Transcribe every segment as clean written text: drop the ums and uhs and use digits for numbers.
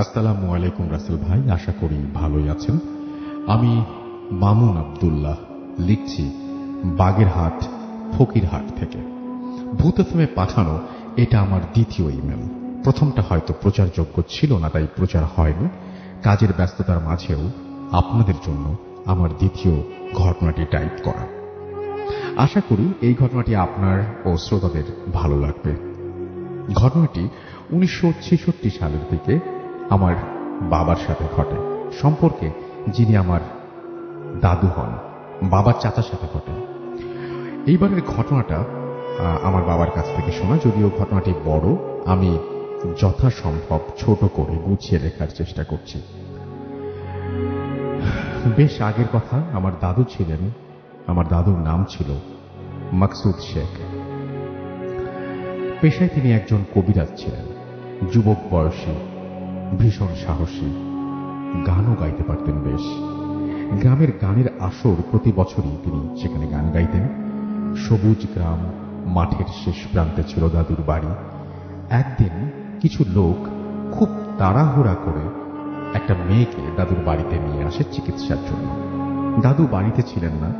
আসসালামু আলাইকুম রাসেল ভাই, আশা করি ভালোই আছেন। আমি মামুন আব্দুল্লাহ লিখছি বাগেরহাট ফকিরহাট থেকে। ভূত এফএমে পাঠানো এটা আমার দ্বিতীয় ইমেল। প্রথমটা হয়তো প্রচারযোগ্য ছিল না, তাই প্রচার হয়নি। কাজের ব্যস্ততার মাঝেও আপনাদের জন্য আমার দ্বিতীয় ঘটনাটি টাইপ করা। আশা করি এই ঘটনাটি আপনার ও শ্রোতাদের ভালো লাগবে। ঘটনাটি 1966 সালের দিকে আমার বাবার সাথে ঘটে। সম্পর্কে যিনি আমার দাদু হন, বাবার চাচার সাথে ঘটে। এইবারের ঘটনাটা আমার বাবার কাছ থেকে শোনা, যদিও ঘটনাটি বড়। আমি যথাসম্ভব ছোট করে গুছিয়ে লেখার চেষ্টা করছি। বেশ আগের কথা, আমার দাদুর নাম ছিল মাকসুদ শেখ। পেশায় তিনি একজন কবিরাজ ছিলেন। যুবক বয়সী, ভীষণ সাহসী, গানও গাইতে পারতেন বেশ। গ্রামের গানের আসর প্রতি বছরই তিনি সেখানে গান গাইতেন। সবুজ গ্রাম, মাঠের শেষ প্রান্তে ছিল দাদুর বাড়ি। একদিন কিছু লোক খুব তাড়াহুড়া করে একটা মেয়েকে দাদুর বাড়িতে নিয়ে আসে চিকিৎসার জন্য। দাদু বাড়িতে ছিলেন না।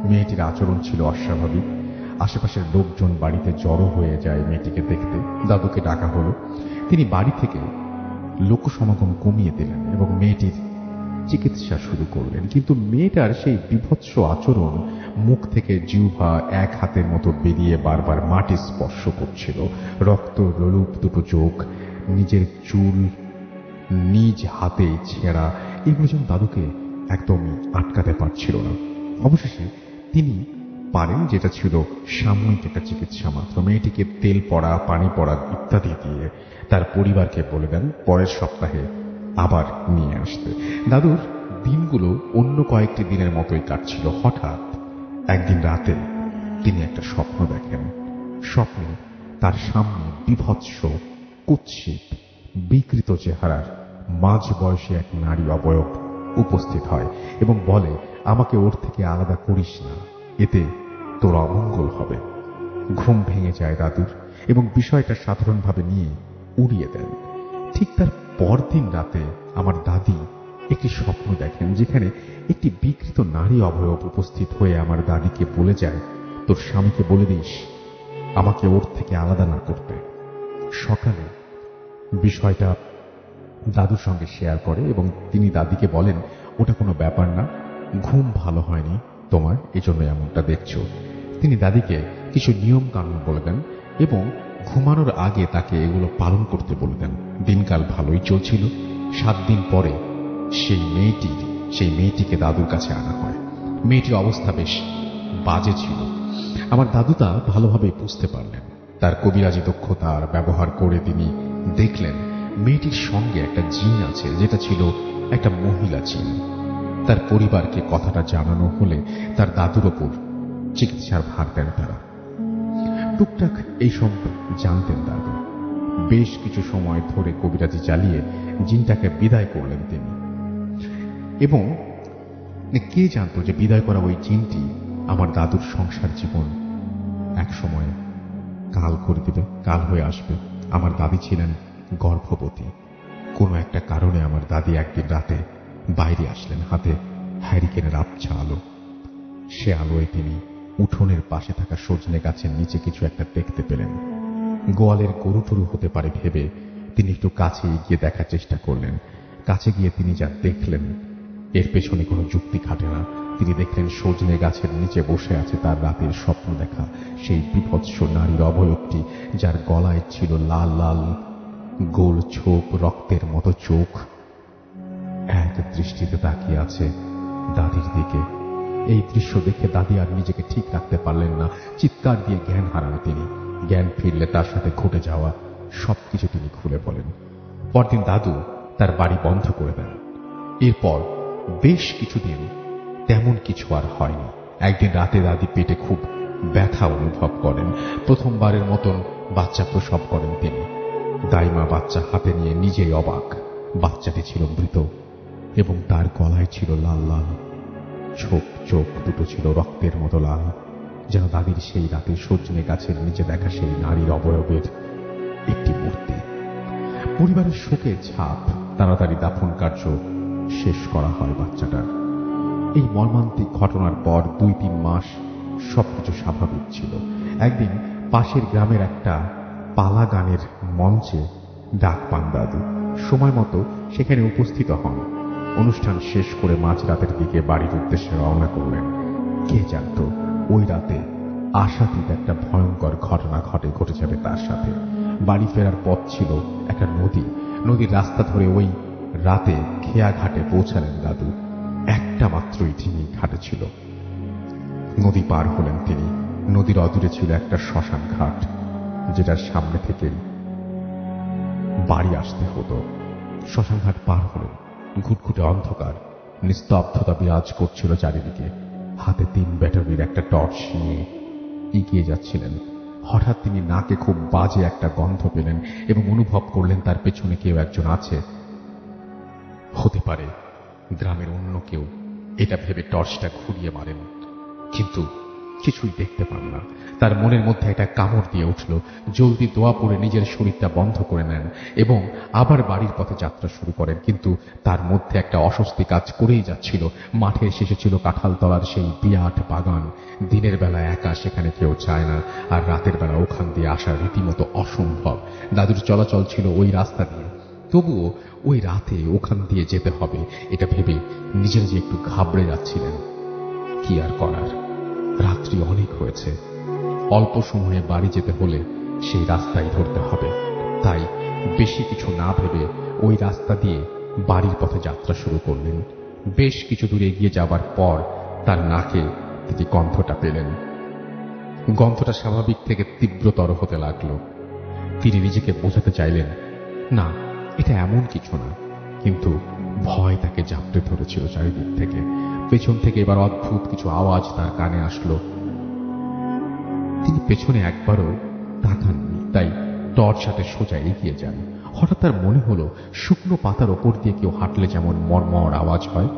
মেয়েটির আচরণ ছিল অস্বাভাবিক। আশেপাশের লোকজন বাড়িতে জড়ো হয়ে যায় মেয়েটিকে দেখতে। দাদুকে ডাকা হলো। তিনি বাড়ি থেকে লোক সমাগম কমিয়ে দিলেন এবং মেয়েটির চিকিৎসা শুরু করলেন। কিন্তু মেয়েটার সেই বিভৎস আচরণ, মুখ থেকে জিহ্বা এক হাতের মতো বেরিয়ে বারবার মাটি স্পর্শ করছিল, রক্ত রলুপ দুটো চোখ, নিজের চুল নিজ হাতে ছেঁড়া, এগুলো যেন দাদুকে একদমই আটকাতে পারছিল না। অবশেষে তিনি পারেন, যেটা ছিল সাময়িক একটা চিকিৎসা মাত্র। মেয়েটিকে তেল পড়া, পানি পড়া ইত্যাদি দিয়ে তার পরিবারকে বলে দেন পরের সপ্তাহে আবার নিয়ে আসতে। দাদুর দিনগুলো অন্য কয়েকটি দিনের মতোই কাটছিল। হঠাৎ একদিন রাতে তিনি একটা স্বপ্ন দেখেন। স্বপ্নে তার সামনে বিভৎস, কুৎসিত, বিকৃত চেহারার মাঝ বয়সী এক নারী অবয়ব উপস্থিত হয় এবং বলে, আমাকে ওর থেকে আলাদা করিস না, এতে তোর অমঙ্গল হবে। ঘুম ভেঙে যায় দাদুর এবং বিষয়টা সাধারণভাবে নিয়ে উড়িয়ে দেন। ঠিক তার পরদিন রাতে আমার দাদি একটি স্বপ্ন দেখেন, যেখানে একটি বিকৃত নারী অবয়ব উপস্থিত হয়ে আমার দাদিকে বলে যায়, তোর স্বামীকে বলে দিস আমাকে ওর থেকে আলাদা না করতে। সকালে বিষয়টা দাদুর সঙ্গে শেয়ার করে এবং তিনি দাদিকে বলেন, ওটা কোনো ব্যাপার না, ঘুম ভালো হয়নি তোমার, এজন্য এমনটা দেখছো। তিনি দাদিকে কিছু নিয়ম কানুন বলে দেন এবং ঘুমানোর আগে তাকে এগুলো পালন করতে বলে দেন। দিনকাল ভালোই চলছিল। 7 দিন পরে সেই মেয়েটিকে দাদুর কাছে আনা হয়। মেয়েটির অবস্থা বেশ বাজে ছিল। আমার দাদু তা ভালোভাবে বুঝতে পারলেন। তার কবিরাজি দক্ষতার ব্যবহার করে তিনি দেখলেন মেয়েটির সঙ্গে একটা জিন আছে, যেটা ছিল একটা মহিলা জিন। তার পরিবারকে কথাটা জানানো হলে তার দাদুর ওপর চিকিৎসার ভার দেন তারা। টুকটাক এইসব জানতেন দাদু। বেশ কিছু সময় ধরে কবিরাজি চালিয়ে জিনটাকে বিদায় করলেন তিনি। এবং কে জানতো যে বিদায় করা ওই জিনটি আমার দাদুর সংসার জীবন এক সময় কাল করে দিবে, কাল হয়ে আসবে। আমার দাদি ছিলেন গর্ভবতী। কোনো একটা কারণে আমার দাদি একদিন রাতে বাইরে আসলেন, হাতে হ্যারিকেনের আবছা আলো। সে আলোয় তিনি উঠোনের পাশে থাকা সজনে গাছের নিচে কিছু একটা দেখতে পেলেন। গোয়ালের গরু টরু হতে পারে ভেবে তিনি একটু কাছে এগিয়ে দেখার চেষ্টা করলেন। কাছে গিয়ে তিনি যা দেখলেন এর পেছনে কোনো যুক্তি খাটে না। তিনি দেখলেন সজনে গাছের নিচে বসে আছে তার রাতের স্বপ্ন দেখা সেই বিভৎস নারীর অবয়বটি, যার গলায় ছিল লাল লাল গোল ছোপ, রক্তের মতো চোখ। এক দৃষ্টিতে তাকিয়ে আছে দাদির দিকে। এই দৃশ্য দেখে দাদি আর নিজেকে ঠিক রাখতে পারলেন না। চিৎকার দিয়ে জ্ঞান হারান তিনি। জ্ঞান ফিরলে তার সাথে ঘটে যাওয়া সবকিছু তিনি খুলে বলেন। পরদিন দাদু তার বাড়ি বন্ধ করে দেন। এরপর বেশ কিছুদিন তেমন কিছু আর হয়নি। একদিন রাতে দাদি পেটে খুব ব্যথা অনুভব করেন। প্রথমবারের মতন বাচ্চা প্রসব করেন তিনি। দাইমা বাচ্চা হাতে নিয়ে নিজেই অবাক। বাচ্চাটি ছিল মৃত এবং তার গলায় ছিল লাল লাল ছোপ, চোখ দুটো ছিল রক্তের মতো লাল, যেন দাদির সেই রাতে সজনে গাছের নিচে দেখা সেই নারীর অবয়বের একটি মূর্তি। পরিবারের শোকের ছাপ তাড়াতাড়ি দাফন কার্য শেষ করা হয় বাচ্চাটার। এই মর্মান্তিক ঘটনার পর 2-3 মাস সবকিছু স্বাভাবিক ছিল। একদিন পাশের গ্রামের একটা পালা গানের মঞ্চে ডাক পান দাদু। সময় মতো সেখানে উপস্থিত হন। অনুষ্ঠান শেষ করে মাঝরাতের দিকে বাড়ির উদ্দেশ্যে রওনা করলেন। কে জানত ওই রাতে আশাতীত একটা ভয়ঙ্কর ঘটনা ঘটে যাবে তার সাথে। বাড়ি ফেরার পথ ছিল একটা নদীর রাস্তা ধরে ওই রাতে খেয়া ঘাটে পৌঁছালেন দাদু। একটা মাত্রই ঢিঙি ঘাটে ছিল। নদী পার হলেন তিনি। নদীর অদূরে ছিল একটা শ্মশান ঘাট, যেটার সামনে থেকে বাড়ি আসতে হতো। শ্মশান ঘাট পার হলেন। ঘুটঘুটে অন্ধকার, নিস্তব্ধতা বিরাজ করছিল চারিদিকে। হাতে 3 ব্যাটারির একটা টর্চ নিয়ে এগিয়ে যাচ্ছিলেন। হঠাৎ তিনি নাকে খুব বাজে একটা গন্ধ পেলেন এবং অনুভব করলেন তার পেছনে কেউ একজন আছে। হতে পারে গ্রামের অন্য কেউ, এটা ভেবে টর্চটা ঘুরিয়ে মারেন, কিন্তু কিছুই দেখতে পান না। তার মনের মধ্যে একটা কামড় দিয়ে উঠল। জলদি দোয়া পড়ে নিজের শরীরটা বন্ধ করে নেন এবং আবার বাড়ির পথে যাত্রা শুরু করেন। কিন্তু তার মধ্যে একটা অস্বস্তি কাজ করেই যাচ্ছিল। মাঠের শেষে ছিল কাঁঠালতলার সেই বিরাট বাগান। দিনের বেলা একা সেখানে কেউ যায় না, আর রাতের বেলা ওখান দিয়ে আসা রীতিমতো অসম্ভব। দাদুর চলাচল ছিল ওই রাস্তা দিয়ে, তবুও ওই রাতে ওখান দিয়ে যেতে হবে এটা ভেবে নিজের যে একটু ঘাবড়ে যাচ্ছিলেন। কি আর করার, রাত্রি অনেক হয়েছে। অল্প সময়ে বাড়ি যেতে হলে সেই রাস্তাই ধরতে হবে। তাই বেশি কিছু না ভেবে ওই রাস্তা দিয়ে বাড়ির পথে যাত্রা শুরু করলেন। বেশ কিছু দূরে এগিয়ে যাবার পর তার নাকে তিনি গন্ধটা পেলেন। গন্ধটা স্বাভাবিক থেকে তীব্রতর হতে লাগলো। তিনি নিজেকে বোঝাতে চাইলেন, না, এটা এমন কিছু না, কিন্তু ভয় তাকে জাপটে ধরেছিল চারিদিক থেকে। পেছন থেকে এবার অদ্ভুত কিছু আওয়াজ তার কানে আসলো। তিনি পেছনে একবারও তাকাননি, তাই টর্চ হাতে সোজা এগিয়ে যান। হঠাৎ তার মনে হলো শুকনো পাতার ওপর দিয়ে কেউ হাঁটলে যেমন মর্মর আওয়াজ হয়,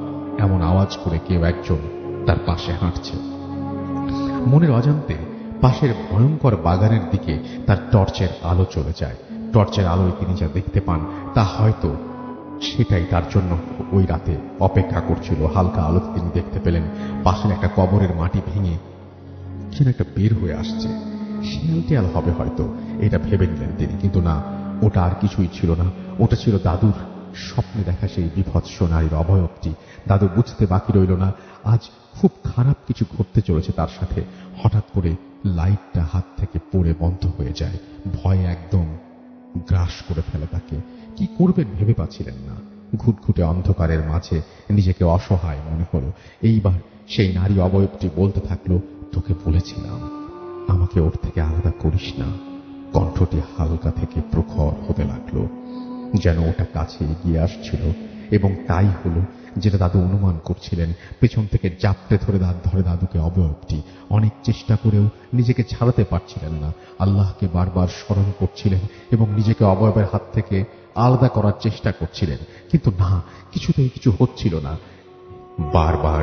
এমন আওয়াজ করে কেউ একজন তার পাশে হাঁটছে। মনের অজান্তে পাশের ভয়ঙ্কর বাগানের দিকে তার টর্চের আলো চলে যায়। টর্চের আলোয় তিনি যা দেখতে পান তা হয়তো সেটাই তার জন্য ওই রাতে অপেক্ষা করছিল। হালকা আলোতে তিনি দেখতে পেলেন পাশের একটা কবরের মাটি ভেঙে যেন একটা বের হয়ে আসছে। শিয়াল টিয়াল হবে হয়তো, এটা ভেবে নিলেন তিনি, কিন্তু না, ওটা আর কিছুই ছিল না। ওটা ছিল দাদুর স্বপ্নে দেখা সেই বিভৎস নারীর অবয়বটি। দাদু বুঝতে বাকি রইল না আজ খুব খারাপ কিছু ঘটতে চলেছে তার সাথে। হঠাৎ করে লাইটটা হাত থেকে পড়ে বন্ধ হয়ে যায়। ভয়ে একদম গ্রাস করে ফেলে তাকে। কি করবেন ভেবে পাচ্ছিলেন না। ঘুটঘুটে অন্ধকারের মাঝে নিজেকে অসহায় মনে হলো। এইবার সেই নারী অবয়বটি বলতে থাকলো, তোকে বলেছিলাম আমাকে ওর থেকে আলাদা করিস না। কণ্ঠটি হালকা থেকে প্রখর হতে লাগলো, যেন ওটা কাছে এগিয়ে আসছিল। এবং তাই হলো যেটা দাদু অনুমান করছিলেন। পেছন থেকে জাপটে ধরে দাদুকে অবয়বটি। অনেক চেষ্টা করেও নিজেকে ছাড়াতে পারছিলেন না। আল্লাহকে বারবার স্মরণ করছিলেন এবং নিজেকে অবয়বের হাত থেকে আলাদা করার চেষ্টা করছিলেন, কিন্তু না, কিছুতেই কিছু হচ্ছিল না। বারবার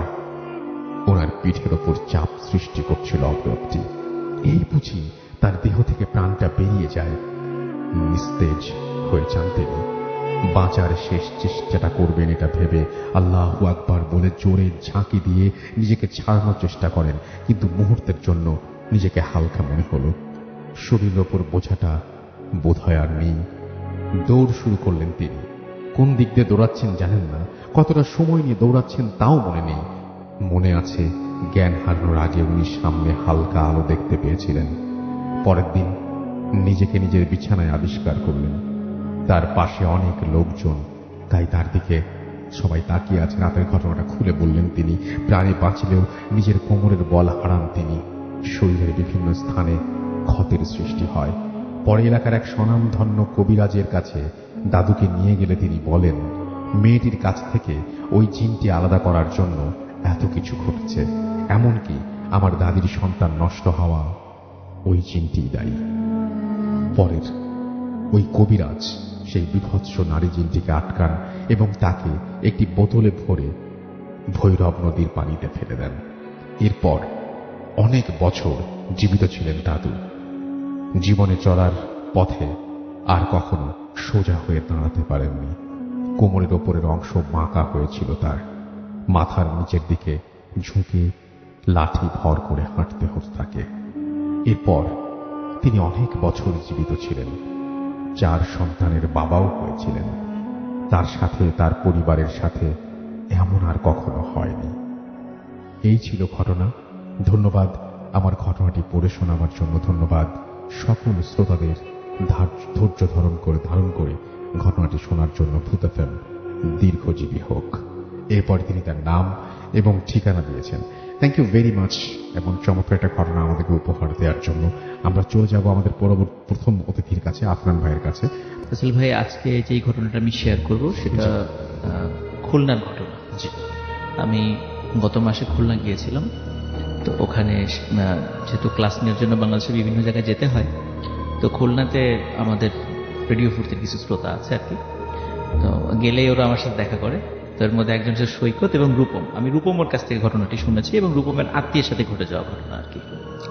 ওনার পিঠের ওপর চাপ সৃষ্টি করছিল অবয়বটি। এই বুঝি তার দেহ থেকে প্রাণটা বেরিয়ে যায়। নিস্তেজ হয়ে যান তিনি। বাঁচার শেষ চেষ্টাটা করবেন এটা ভেবে আল্লাহু আকবার বলে জোরে ঝাঁকি দিয়ে নিজেকে ছাড়ানোর চেষ্টা করেন, কিন্তু মুহূর্তের জন্য নিজেকে হালকা মনে হলো। শরীরের ওপর বোঝাটা বোধহয় আর নেই। দৌড় শুরু করলেন তিনি। কোন দিক দিয়ে দৌড়াচ্ছেন জানেন না, কতটা সময় নিয়ে দৌড়াচ্ছেন তাও মনে নেই। মনে আছে জ্ঞান হারানোর আগে উনি সামনে হালকা আলো দেখতে পেয়েছিলেন। পরের দিন নিজেকে নিজের বিছানায় আবিষ্কার করলেন। তার পাশে অনেক লোকজন, তাই তার দিকে সবাই তাকিয়ে আছে। রাতের ঘটনাটা খুলে বললেন তিনি। প্রাণে বাঁচলেও নিজের কোমরের বল হারান তিনি। শরীরের বিভিন্ন স্থানে ক্ষতের সৃষ্টি হয়। পরে এলাকার এক স্বনামধন্য কবিরাজের কাছে দাদুকে নিয়ে গেলে তিনি বলেন, মেয়েটির কাছ থেকে ওই জিনটি আলাদা করার জন্য এত কিছু ঘটেছে, এমনকি আমার দাদির সন্তান নষ্ট হওয়া ওই জিনটিই দায়ী। পরের ওই কবিরাজ সেই বিভৎস নারী জিনটিকে আটকান এবং তাকে একটি বোতলে ভরে ভৈরব নদীর পানিতে ফেলে দেন। এরপর অনেক বছর জীবিত ছিলেন দাদু। জীবনে চলার পথে আর কখনো সোজা হয়ে দাঁড়াতে পারেননি। কোমরের ওপরের অংশ বাঁকা হয়েছিল তার। মাথার নিচের দিকে ঝুঁকে লাঠি ভর করে হাঁটতে হতো তাকে। এরপর তিনি অনেক বছর জীবিত ছিলেন, 4 সন্তানের বাবাও হয়েছিলেন। তার সাথে, তার পরিবারের সাথে এমন আর কখনো হয়নি। এই ছিল ঘটনা। ধন্যবাদ আমার ঘটনাটি পড়ে শোনাবার জন্য। ধন্যবাদ সকল শ্রোতাদের ধৈর্য ধারণ করে ঘটনাটি শোনার জন্য। ভূত এফএম দীর্ঘজীবী হোক। এরপর তিনি তার নাম এবং ঠিকানা দিয়েছেন। Thank you very much. এবং চমৎকার একটা ঘটনা আমাদেরকে উপহার দেওয়ার জন্য। আমরা চলে যাব আমাদের প্রথম অতিথির কাছে, আফরান ভাইয়ের কাছে। রাসেল ভাই, আজকে যে ঘটনাটা আমি শেয়ার করব সেটা খুলনার ঘটনা। আমি গত মাসে খুলনা গিয়েছিলাম। তো ওখানে যেহেতু ক্লাস নেওয়ার জন্য বাংলাদেশের বিভিন্ন জায়গায় যেতে হয়, তো খুলনাতে আমাদের রেডিও ফুর্তির কিছু শ্রোতা আছে আর কি। তো গেলেই ওরা আমার সাথে দেখা করে। তো এর মধ্যে একজন হচ্ছে সৈকত এবং রূপম। আমি রূপমের কাছ থেকে ঘটনাটি শুনেছি এবং রূপমের আত্মীয়ের সাথে ঘটে যাওয়া ঘটনা আর কি।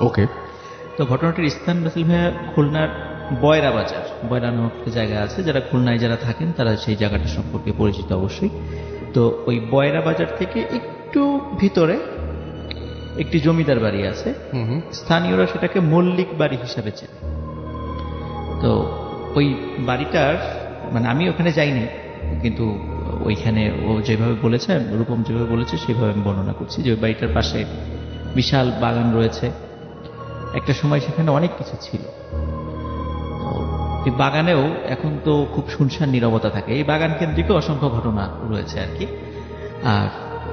ওকে। তো ঘটনাটির স্থান রাসেল ভাইয়া খুলনার বয়রা বাজার। বয়রা নামক একটা জায়গা আছে, যারা খুলনায় যারা থাকেন তারা সেই জায়গাটা সম্পর্কে পরিচিত অবশ্যই। তো ওই বয়রা বাজার থেকে একটু ভিতরে একটি জমিদার বাড়ি আছে। স্থানীয়রা সেটাকে মল্লিক বাড়ি হিসাবে চেনে। তো ওই বাড়িটার মানে আমি ওখানে যাইনি, কিন্তু ওইখানে ও যেভাবে বলেছে, রূপম যেভাবে বলেছে সেভাবে আমি বর্ণনা করছি যে ওই বাড়িটার পাশে বিশাল বাগান রয়েছে। একটা সময় সেখানে অনেক কিছু ছিল। এই বাগানেও এখন তো খুব শুনশান নীরবতা থাকে। এই বাগান কেন্দ্রিক অসংখ্য ঘটনা রয়েছে আর কি। আর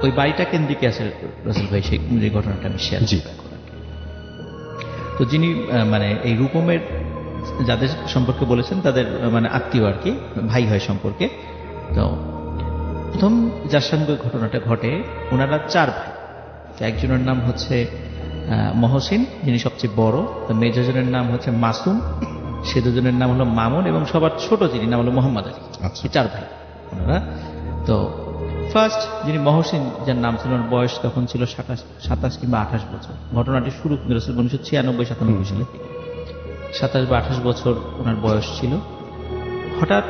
ওই বাড়িটা কেন্দ্রিক আছে রাসেল ভাই, সেই ঘটনাটা আমি শেয়ার করব। তো যিনি মানে এই রূপমের যাদের সম্পর্কে বলেছেন তাদের মানে আত্মীয় আর কি, ভাই হয় সম্পর্কে। তো প্রথম যার সঙ্গে ঘটনাটা ঘটে, ওনারা 4 ভাই। একজনের নাম হচ্ছে মহসিন, যিনি সবচেয়ে বড়। তো মেজজনের নাম হচ্ছে মাসুম, সে দুজনের নাম হলো মামুন, এবং সবার ছোট যিনি নাম হলো মোহাম্মদ আলী। 4 ভাই ওনারা। তো ফার্স্ট যিনি মহসিন, যার নাম ছিল, বয়স তখন ছিল 27 কিংবা 28 বছর। ঘটনাটি শুরু 1996-97 সালে। 27 বা 28 বছর ওনার বয়স ছিল। হঠাৎ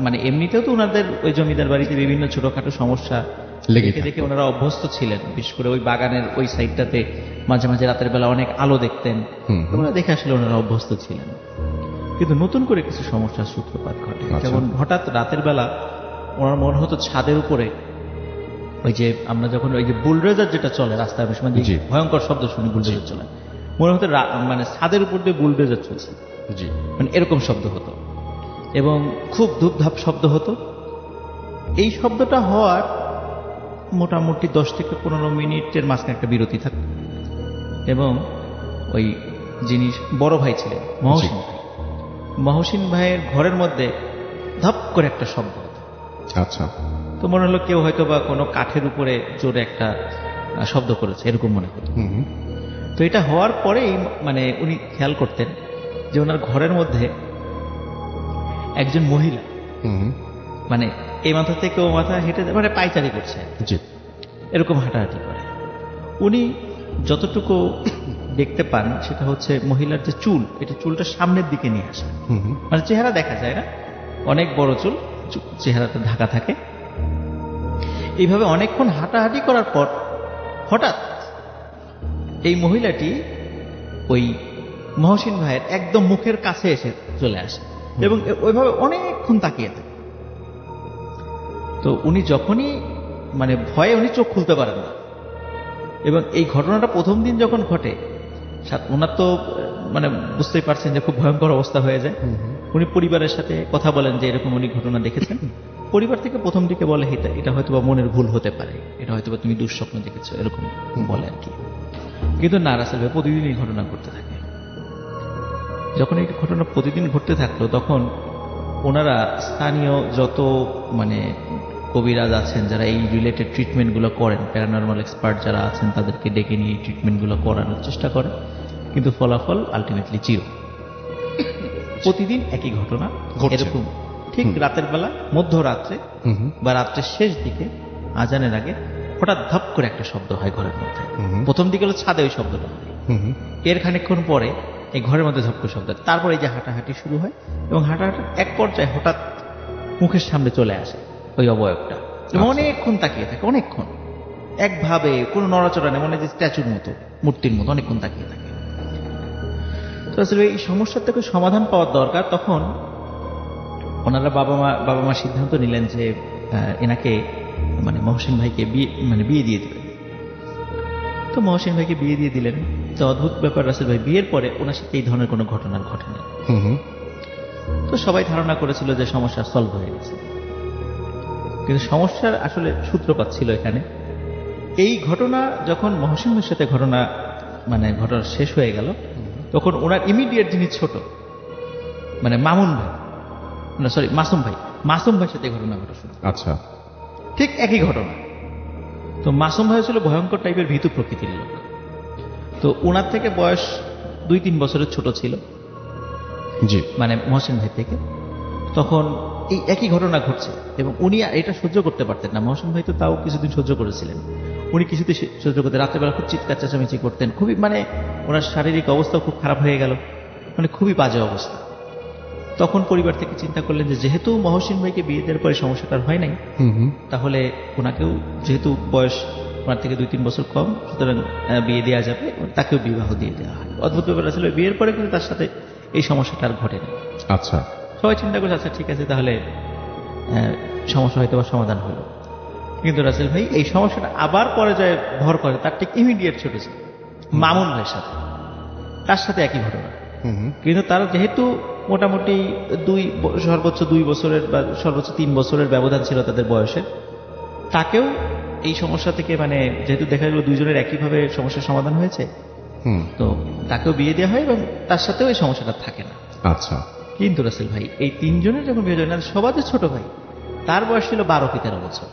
মানে এমনিতেও তো ওনাদের ওই জমিদার বাড়িতে বিভিন্ন ছোটখাটো সমস্যা দেখে ওনারা অভ্যস্ত ছিলেন। বিশেষ করে ওই বাগানের ওই সাইডটাতে মাঝে মাঝে রাতের বেলা অনেক আলো দেখতেন। ওনারা দেখে আসলে ওনারা অভ্যস্ত ছিলেন। কিন্তু নতুন করে কিছু সমস্যার সূত্রপাত ঘটে। যেমন হঠাৎ রাতের বেলা ওনার মনে হতো ছাদের উপরে ওই যে আমরা যখন ওই যে বুলডোজার যেটা চলে রাস্তার সময়, যে ভয়ঙ্কর শব্দ শুনি বুলডোজার চলে, মনে হতো মানে ছাদের উপর দিয়ে বুলডোজার চলছে, মানে এরকম শব্দ হতো এবং খুব ধূপধাপ শব্দ হতো। এই শব্দটা হওয়ার মোটামুটি 10 থেকে 15 মিনিটের মাঝখানে একটা বিরতি থাকত এবং ওই যিনি বড় ভাই ছিলেন মহসিন ভাইয়ের ঘরের মধ্যে ধপ করে একটা শব্দ হতো। আচ্ছা। তো মনে হলো কেউ হয়তো বা কোনো কাঠের উপরে জোরে একটা শব্দ করেছে, এরকম মনে হতো। তো এটা হওয়ার পরেই মানে উনি খেয়াল করতেন যে ওনার ঘরের মধ্যে একজন মহিলা মানে এই মাথা থেকে ও মাথা হেঁটে মানে পায়চারি করছে, এরকম হাঁটাহাঁটি করে। উনি যতটুকু দেখতে পান সেটা হচ্ছে মহিলার যে চুল, এটা চুলটা সামনের দিকে নিয়ে আসে, মানে চেহারা দেখা যায় না, অনেক বড় চুল, চেহারাটা ঢাকা থাকে। এইভাবে অনেকক্ষণ হাঁটাহাঁটি করার পর হঠাৎ এই মহিলাটি ওই মহসিন ভাইয়ের একদম মুখের কাছে এসে চলে আসে এবং ওইভাবে অনেকক্ষণ তাকিয়ে থাকে। তো উনি যখনই মানে ভয়ে উনি চোখ খুলতে পারেন না। এবং এই ঘটনাটা প্রথম দিন যখন ঘটে, ওনার তো মানে বুঝতেই পারছেন যে খুব ভয়ঙ্কর অবস্থা হয়ে যায়। উনি পরিবারের সাথে কথা বলেন যে এরকম উনি ঘটনা দেখেছেন। পরিবার থেকে প্রথম দিকে বলে এটা হয়তো বা মনের ভুল হতে পারে, এটা হয়তো বা তুমি দুঃস্বপ্ন দেখেছো, এরকম বলে আর কি। কিন্তু না, রাসেল ভাই প্রতিদিন এই ঘটনা ঘটতে থাকে। যখন এই ঘটনা প্রতিদিন ঘটতে থাকলো তখন ওনারা স্থানীয় যত মানে কবিরাজ আছেন যারা এই রিলেটেড ট্রিটমেন্টগুলো করেন, প্যারানর্মাল এক্সপার্ট যারা আছেন তাদেরকে ডেকে নিয়ে এই ট্রিটমেন্টগুলো করানোর চেষ্টা করে, কিন্তু ফলাফল আলটিমেটলি জিরো। প্রতিদিন একই ঘটনা এরকম, ঠিক রাতের বেলা মধ্যরাত্রে বা রাত্রের শেষ দিকে আজানের আগে হঠাৎ ধপ করে একটা শব্দ হয় ঘরের মধ্যে। প্রথম দিকে হলো ছাদে ওই শব্দটা হয়, এর খানিকক্ষণ পরে এই ঘরের মধ্যে ধপ করে শব্দ, তারপরে এই যে হাঁটাহাঁটি শুরু হয় এবং হাঁটাহাঁটির এক পর্যায়ে হঠাৎ মুখের সামনে চলে আসে ওই অবয়বটা, এবং আচ্ছা। অনেকক্ষণ তাকিয়ে থাকে, অনেকক্ষণ একভাবে, কোনো নড়াচড়া নেই, মনে হয় যে স্ট্যাচুর মতো, মূর্তির মতো অনেকক্ষণ তাকিয়ে থাকে। তো আসলে এই সমস্যার থেকে সমাধান পাওয়ার দরকার। তখন ওনারা বাবা মা সিদ্ধান্ত নিলেন যে এনাকে মানে মহসিন ভাইকে বিয়ে দিয়ে দিলেন। তো মহসিন ভাইকে বিয়ে দিয়ে দিলেন। তো অদ্ভুত ব্যাপার, রাসেল ভাই বিয়ের পরে ওনার সাথে এই ধরনের কোনো ঘটনা ঘটেনি। তো সবাই ধারণা করেছিল যে সমস্যা সলভ হয়ে গেছে, কিন্তু সমস্যার আসলে সূত্রপাত ছিল এখানে। এই ঘটনা যখন মহসিন ভাইয়ের সাথে ঘটনা শেষ হয়ে গেল, তখন ওনার ইমিডিয়েট যিনি ছোট মানে মামুন ভাই, মাসুম ভাইয়ের সাথে ঘটনা ঘটা শুরু। আচ্ছা। ঠিক একই ঘটনা। তো মাসুম ভাই ছিল ভয়ঙ্কর টাইপের ভীতু প্রকৃতির লোক। তো ওনার থেকে বয়স 2-3 বছরের ছোট ছিল, জি। মানে মহসিন ভাই থেকে। তখন এই একই ঘটনা ঘটছে এবং উনি এটা সহ্য করতে পারতেন না। মহসিন ভাই তো তাও কিছুদিন সহ্য করেছিলেন, উনি কিছুদিন সহ্য করতে, রাত্রেবেলা খুব চিৎকার চেঁচামেচি করতেন, খুবই ওনার শারীরিক অবস্থাও খুব খারাপ হয়ে গেল, খুবই বাজে অবস্থা। তখন পরিবার থেকে চিন্তা করলেন যে যেহেতু মহসিন ভাইকে বিয়ে দেওয়ার পরে সমস্যাটা হয় নাই, তাহলে ওনাকেও, যেহেতু বয়স ওনার থেকে 2-3 বছর কম, সুতরাং বিয়ে দেওয়া যাবে, তাকেও বিবাহ দিয়ে দেওয়া হয়। অদ্ভুত ব্যাপার আসলে বিয়ের পরে কিন্তু তার সাথে এই সমস্যাটা আর ঘটেনি। আচ্ছা। সবাই চিন্তা করছে আচ্ছা ঠিক আছে, তাহলে সমস্যা হয়তো বা সমাধান হলো। কিন্তু রাসেল ভাই এই সমস্যাটা আবার পর্যায়ে ভর করে তার ঠিক ইমিডিয়েট ছোট ছিল মামুন ভাইয়ের সাথে, তার সাথে একই ঘটনা। কিন্তু তারা যেহেতু মোটামুটি সর্বোচ্চ 2 বছরের বা সর্বোচ্চ 3 বছরের ব্যবধান ছিল তাদের বয়সের, তাকেও এই সমস্যা থেকে যেহেতু দেখা গেল দুইজনের একইভাবে সমস্যার সমাধান হয়েছে, তো তাকেও বিয়ে দেওয়া হয় এবং তার সাথেও এই সমস্যাটা থাকে না। আচ্ছা। কিন্তু রাসেল ভাই এই 3 জনের যখন বিয়ে হয়, সবাদের ছোট ভাই, তার বয়স ছিল 12-13 বছর,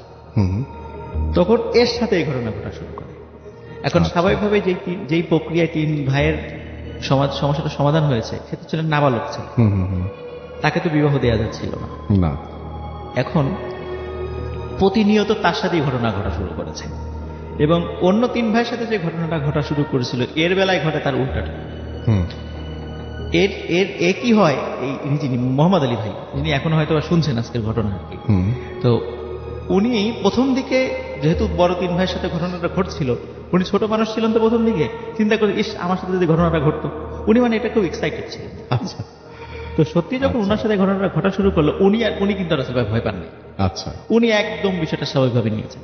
তখন এর সাথে এই ঘটনা ঘটা শুরু করে। এখন স্বাভাবিকভাবে যেই প্রক্রিয়ায় 3 ভাইয়ের সমস্যাটা সমাধান হয়েছে, সেটা ছিল নাবালক ছেলে, তাকে তো বিবাহ দেওয়া যাচ্ছিল না। এখন প্রতিনিয়ত তার সাথেই ঘটনা ঘটা শুরু করেছে এবং অন্য 3 ভাইয়ের সাথে যে ঘটনাটা ঘটা শুরু করেছিল, এর বেলায় ঘটে তার উল্টাটা। এর কি হয়, যিনি মোহাম্মদ আলী ভাই, যিনি এখনো হয়তো শুনছেন আজকের ঘটনা আর কি, তো উনি প্রথম দিকে যেহেতু বড় 3 ভাইয়ের সাথে ঘটনাটা ঘটছিল, উনি ছোট মানুষ ছিলেন, তো প্রথম দিকে চিন্তা করে ইস আমার সাথে যদি ঘটনাটা ঘটতো, উনি এটা খুব এক্সাইটেড ছিলেন। আচ্ছা। তো সত্যি যখন ওনার সাথে ঘটনাটা ঘটা শুরু করলো, উনি কিন্তু আর আসলে ভয় পাননি। আচ্ছা। উনি একদম বিষয়টা স্বাভাবিকভাবে নিয়েছেন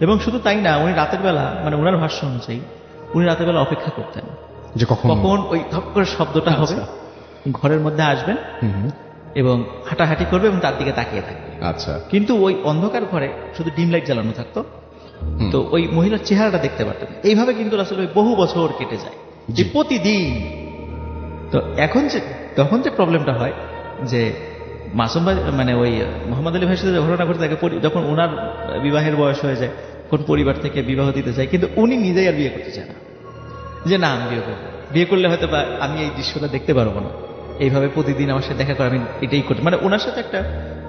এবং শুধু তাই না, উনি রাতের বেলা ওনার ভাষ্য অনুযায়ী উনি রাতের বেলা অপেক্ষা করতেন যে কখন ওই ধপ করে শব্দটা হবে, ঘরের মধ্যে আসবেন এবং হাঁটাহাঁটি করবে এবং তার দিকে তাকিয়ে থাকবে। আচ্ছা। কিন্তু ওই অন্ধকার ঘরে শুধু ডিম লাইট জ্বালানো থাকতো, তো ওই মহিলার চেহারাটা দেখতে পারতেন। এইভাবে কিন্তু আসলে বহু বছর কেটে যায়, যে প্রতিদিন। তো তখন যে প্রবলেমটা হয় যে মাসুম ভাই ওই মোহাম্মদ আলী ভাইয়ের সাথে ঘটনা ঘটে থাকে, যখন ওনার বিবাহের বয়স হয়ে যায়, কোন পরিবার থেকে বিবাহ দিতে চায়, কিন্তু উনি নিজেই আর বিয়ে করতে চায় না, যে না আমি বিয়ে করবো, বিয়ে করলে হয়তো বা আমি এই দৃশ্যটা দেখতে পারবো না, এইভাবে প্রতিদিন আমার সাথে দেখা করে আমি এটাই করতে, ওনার সাথে একটা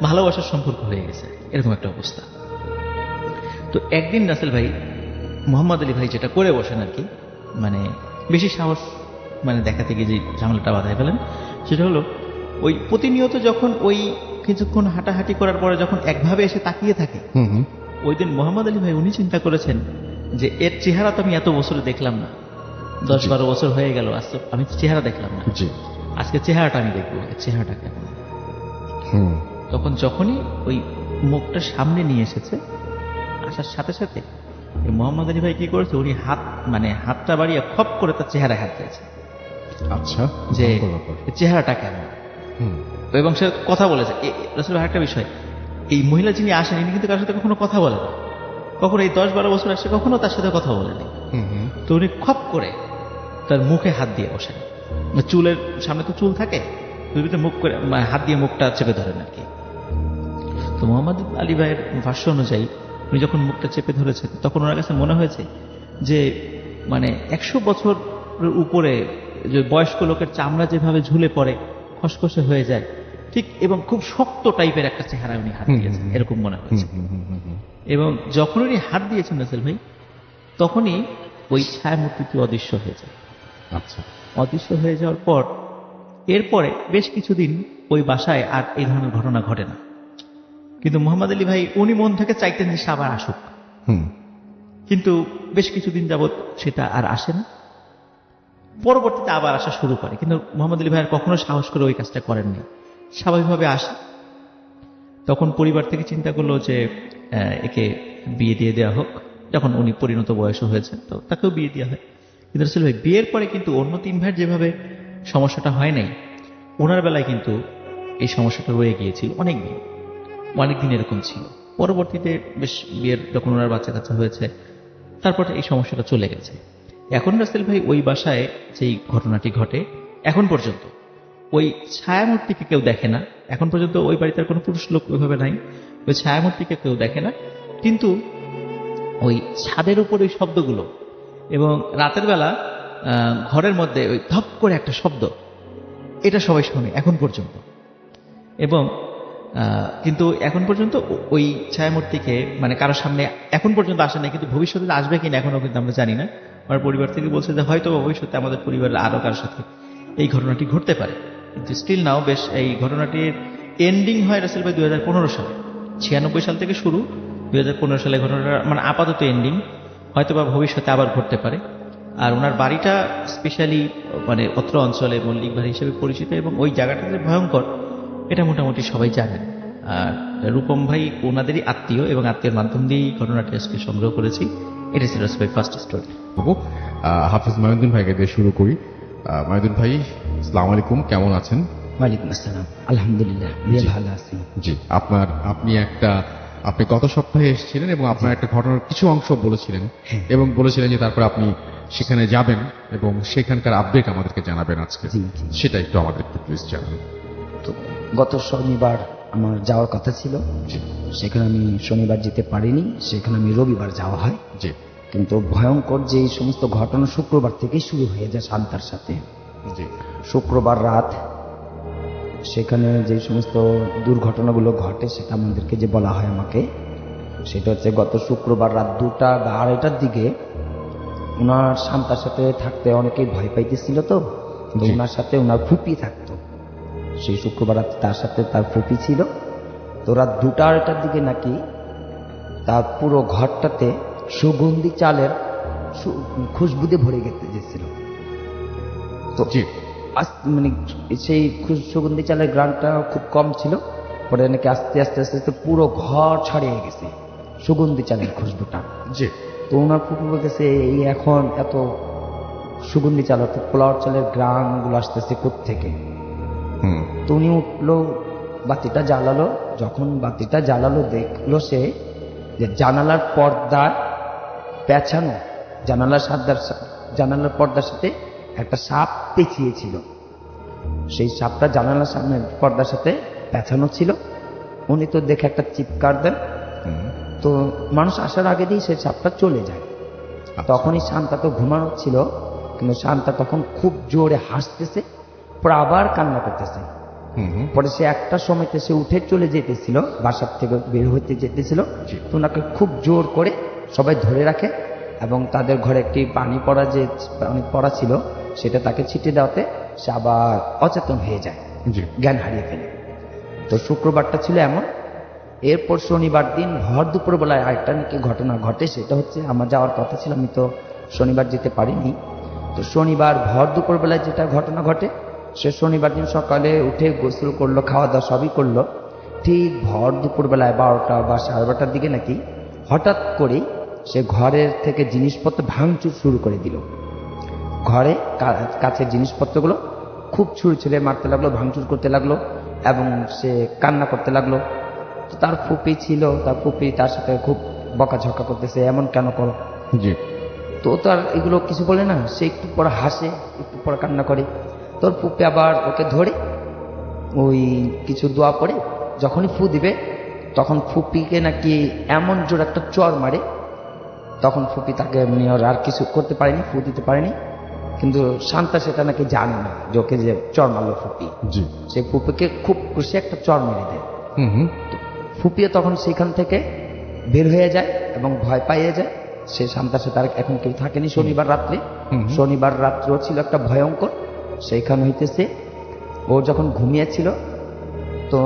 ভালোবাসার সম্পর্ক হয়ে গেছে, এরকম একটা অবস্থা। তো একদিন রাসেল ভাই, মোহাম্মদ আলী ভাই যেটা করে বসেন আর কি, বেশি সাহস দেখাতে গিয়ে যে ঝামেলাটা বাধায় ফেলেন, সেটা হলো ওই প্রতিনিয়ত যখন ওই কিছুক্ষণ হাঁটাহাঁটি করার পরে যখন একভাবে এসে তাকিয়ে থাকে, ওই দিন মোহাম্মদ আলী ভাই উনি চিন্তা করেছেন যে এর চেহারা তো আমি এত বছরে দেখলাম না, 10-12 বছর হয়ে গেল, আজকে আমি চেহারা দেখলাম না, আজকে চেহারাটা আমি দেখবো, চেহারাটা কেমন। তখন যখনই ওই মুখটা সামনে নিয়ে এসেছে, আসার সাথে সাথে মোহাম্মদ আলী ভাই কি করেছে, উনি হাতটা বাড়িয়ে খপ করে তার চেহারায় হাত দিয়েছে। আচ্ছা। যে চেহারাটা কেমন, এবং সে কথা বলেছে। আসলে আরেকটা বিষয়, এই মহিলা যিনি আসেন, ইনি কিন্তু কারোর সাথে কখনো কথা বলে না, কখনো এই 10-12 বছর আসছে কখনো তার সাথে কথা বলেনি। তো উনি খপ করে তার মুখে হাত দিয়ে বসেন, চুলের সামনে তো চুল থাকে, মুখ করে হাত দিয়ে মুখটা চেপে ধরেন আর কি। তো মোহাম্মদ আলী ভাইয়ের ভাষ্য অনুযায়ী উনি যখন মুখটা চেপে ধরেছেন, তখন ওনার কাছে মনে হয়েছে যে 100 বছরের উপরে যে বয়স্ক লোকের চামড়া যেভাবে ঝুলে পড়ে, খসখসে হয়ে যায়, ঠিক এবং খুব শক্ত টাইপের একটা চেহারা উনি হাত দিয়েছেন, এরকম মনে হয়েছে। এবং যখন উনি হাত দিয়েছেন রাসেল ভাই, তখনই ওই ছায়ামূর্তিটি অদৃশ্য হয়ে যায়। আচ্ছা। অদৃশ্য হয়ে যাওয়ার পর এরপরে বেশ কিছুদিন ওই বাসায় আর এই ধরনের ঘটনা ঘটে না। কিন্তু মোহাম্মদ আলী ভাই উনি মন থেকে চাইতেন যে সে আবার আসুক, কিন্তু বেশ কিছুদিন যাবৎ সেটা আর আসে না। পরবর্তীতে আবার আসা শুরু করে, কিন্তু মোহাম্মদ আলী ভাই আর কখনো সাহস করে ওই কাজটা করেননি। স্বাভাবিকভাবে আসে। তখন পরিবার থেকে চিন্তা করলো যে একে বিয়ে দিয়ে দেওয়া হোক। যখন উনি পরিণত বয়স হয়েছে তো তাকেও বিয়ে দেওয়া হয়। কিন্তু রাসেল ভাই বিয়ের পরে কিন্তু অন্য 3 ভাইয়ের যেভাবে সমস্যাটা হয় নাই, ওনার বেলায় কিন্তু এই সমস্যাটা রয়ে গিয়েছিল অনেকদিন এরকম ছিল। পরবর্তীতে বেশ বিয়ের যখন ওনার বাচ্চা কাচ্চা হয়েছে তারপর এই সমস্যাটা চলে গেছে। এখন রাসেল ভাই ওই বাসায় যেই ঘটনাটি ঘটে, এখন পর্যন্ত ওই ছায়ামূর্তিকে কেউ দেখে না। এখন পর্যন্ত ওই বাড়িতে আর কোনো পুরুষ লোক ওইভাবে নাই, ওই ছায়ামূর্তিকে কেউ দেখে না। কিন্তু ওই ছাদের উপর ওই শব্দগুলো, এবং রাতের বেলা ঘরের মধ্যে ওই ধপ করে একটা শব্দ, এটা সবাই শোনে এখন পর্যন্ত। এবং কিন্তু এখন পর্যন্ত ওই ছায়ামূর্তিকে মানে কারোর সামনে এখন পর্যন্ত আসে না, কিন্তু ভবিষ্যতে আসবে কিনা এখনো কিন্তু আমরা জানি না। আমার পরিবার থেকে বলছে যে হয়তো ভবিষ্যতে আমাদের পরিবারের আরো কারোর সাথে এই ঘটনাটি ঘটতে পারে। কিন্তু স্টিল নাও বেশ এই ঘটনাটির এন্ডিং হয় রাসেল ভাই 2015 সালে। 96 সাল থেকে শুরু, 2015 সালে ঘটনাটা মানে আপাতত এন্ডিং, হয়তো বা ভবিষ্যতে আবার ঘটতে পারে। আর ওনার বাড়িটা স্পেশালি মানে অত্র অঞ্চলে মল্লিক বাড়ি হিসেবে পরিচিত, এবং ওই জায়গাটা যে ভয়ঙ্কর এটা মোটামুটি সবাই জানেন। আর রূপম ভাই ওনাদেরই আত্মীয়, এবং আত্মীয়ের মাধ্যম দিয়েই ঘটনাটি আজকে সংগ্রহ করেছি। এটা ছিল রাসেল ভাই ফার্স্ট স্টোরি। হাফিজ মাইনুদ্দিন ভাইকে দিয়ে শুরু করি। মাইনুদ্দিন ভাই, আসসালামু আলাইকুম, কেমন আছেন? ওয়ালাইকুম আসসালাম, আলহামদুলিল্লাহ ভালো আছি। জি, আপনি গত সপ্তাহে এসেছিলেন এবং আপনার একটা ঘটনার কিছু অংশ বলেছিলেন, এবং বলেছিলেন যে তারপরে আপনি সেখানে যাবেন এবং সেখানকার আপডেট আমাদেরকে জানাবেন আজকে। সেটা একটু আমাদের একটু প্লিজ জানান। তো গত শনিবার আমার যাওয়ার কথা ছিল, সেখানে আমি শনিবার যেতে পারিনি, সেখানে আমি রবিবার যাওয়া হয়। জি। কিন্তু ভয়ঙ্কর যে সমস্ত ঘটনা শুক্রবার থেকেই শুরু হয়ে যায় শান্তার সাথে। জি। শুক্রবার রাত সেখানে যে সমস্ত দুর্ঘটনাগুলো ঘটে সেটা আমাদেরকে যে বলা হয় আমাকে, সেটা হচ্ছে গত শুক্রবার রাত 2টা বা 2:30টার দিকে ওনার শান্তার সাথে থাকতে অনেকেই ভয় পাইতেছিল। তো ওনার সাথে ওনার ফুপি থাকতো। সেই শুক্রবার রাতে তার সাথে তার ফুপি ছিল। তো রাত 2টা 2:30টার দিকে নাকি তার পুরো ঘরটাতে সুগন্ধি চালের খুশবুতে ভরে গেছিল। তো মানে সেই সুগন্ধি চালের গ্রানটা খুব কম ছিল, পরে নাকি আস্তে আস্তে আস্তে আস্তে পুরো ঘর ছড়িয়ে গেছে সুগন্ধি চালের খুশবুটা। তো ওনার ফুপি বলতেছে এই এখন এত সুগন্ধি চাল অর্থাৎ পোলাওয়ার চালের গ্রানগুলো আসতেছে কোত্থেকে। তো উনি উঠলো, বাতিটা জ্বালালো। যখন বাতিটা জ্বালালো দেখলো সে যে জানালার পর্দার পেঁচানো, জানালার পর্দার সাথে একটা সাপ পেঁচিয়েছিল। সেই সাপটা জানালার সামনে পর্দার সাথে পেঁচানো ছিল। উনি তো দেখে একটা চিৎকার দেন। তো মানুষ আসার আগে দিয়ে সেই সাপটা চলে যায়। তখনই শান্তা তো ঘুমানো ছিল, কিন্তু শান্তা তখন খুব জোরে হাসতেছে, পরে আবার কান্না করতেছে। পরে সে একটা সময়তে সে উঠে চলে যেতেছিল, বাসার থেকে বের হইতে যেতেছিল। তো ওনাকে খুব জোর করে সবাই ধরে রাখে, এবং তাদের ঘরে একটি পানি পড়া ছিল, সেটা তাকে ছিটে দেওয়াতে সে আবার অচেতন হয়ে যায়, জ্ঞান হারিয়ে ফেলে। তো শুক্রবারটা ছিল এমন। এরপর শনিবার দিন ভর দুপুর বেলায় আরেকটা নাকি ঘটনা ঘটে। সেটা হচ্ছে আমার যাওয়ার কথা ছিল, আমি তো শনিবার যেতে পারিনি। তো শনিবার ভর দুপুর বেলায় যেটা ঘটনা ঘটে, সে শনিবার দিন সকালে উঠে গোসল করলো, খাওয়া দাওয়া সবই করলো। ঠিক ভর দুপুর বেলায় 12টা বা 12:30টার দিকে নাকি হঠাৎ করেই সে ঘরের থেকে জিনিসপত্র ভাঙচুর শুরু করে দিল। ঘরে কাছের জিনিসপত্রগুলো খুব ছুঁড়ে মারতে লাগলো, ভাঙচুর করতে লাগলো, এবং সে কান্না করতে লাগলো। তো তার ফুপি ছিল, তার ফুপি তার সাথে খুব বকাঝকা করতেছে, এমন কেন করো। তো তার এগুলো কিছু বলে না, সে একটু পরে হাসে, একটু পরে কান্না করে। তোর ফুপি আবার ওকে ধরে ওই কিছু দোয়া পড়ে যখনই ফু দিবে, তখন ফুপিকে নাকি এমন জোর একটা চর মারে। তখন ফুপি তাকে আর কিছু করতে পারেনি, ফু দিতে পারেনি। কিন্তু শান্তা সেটা নাকি জানে না যে ওকে যে চর মারলো ফুপি, সে ফুপিকে খুব খুশি একটা চর মেরে দেয়। ফুপিও তখন সেখান থেকে বের হয়ে যায় এবং ভয় পাইয়ে যায়। সে শান্তার সাথে আর এখন কেউ থাকেনি। শনিবার রাত্রেও ছিল একটা ভয়ঙ্কর। সেইখানে হইতেছে ও যখন ঘুমিয়েছিল, তো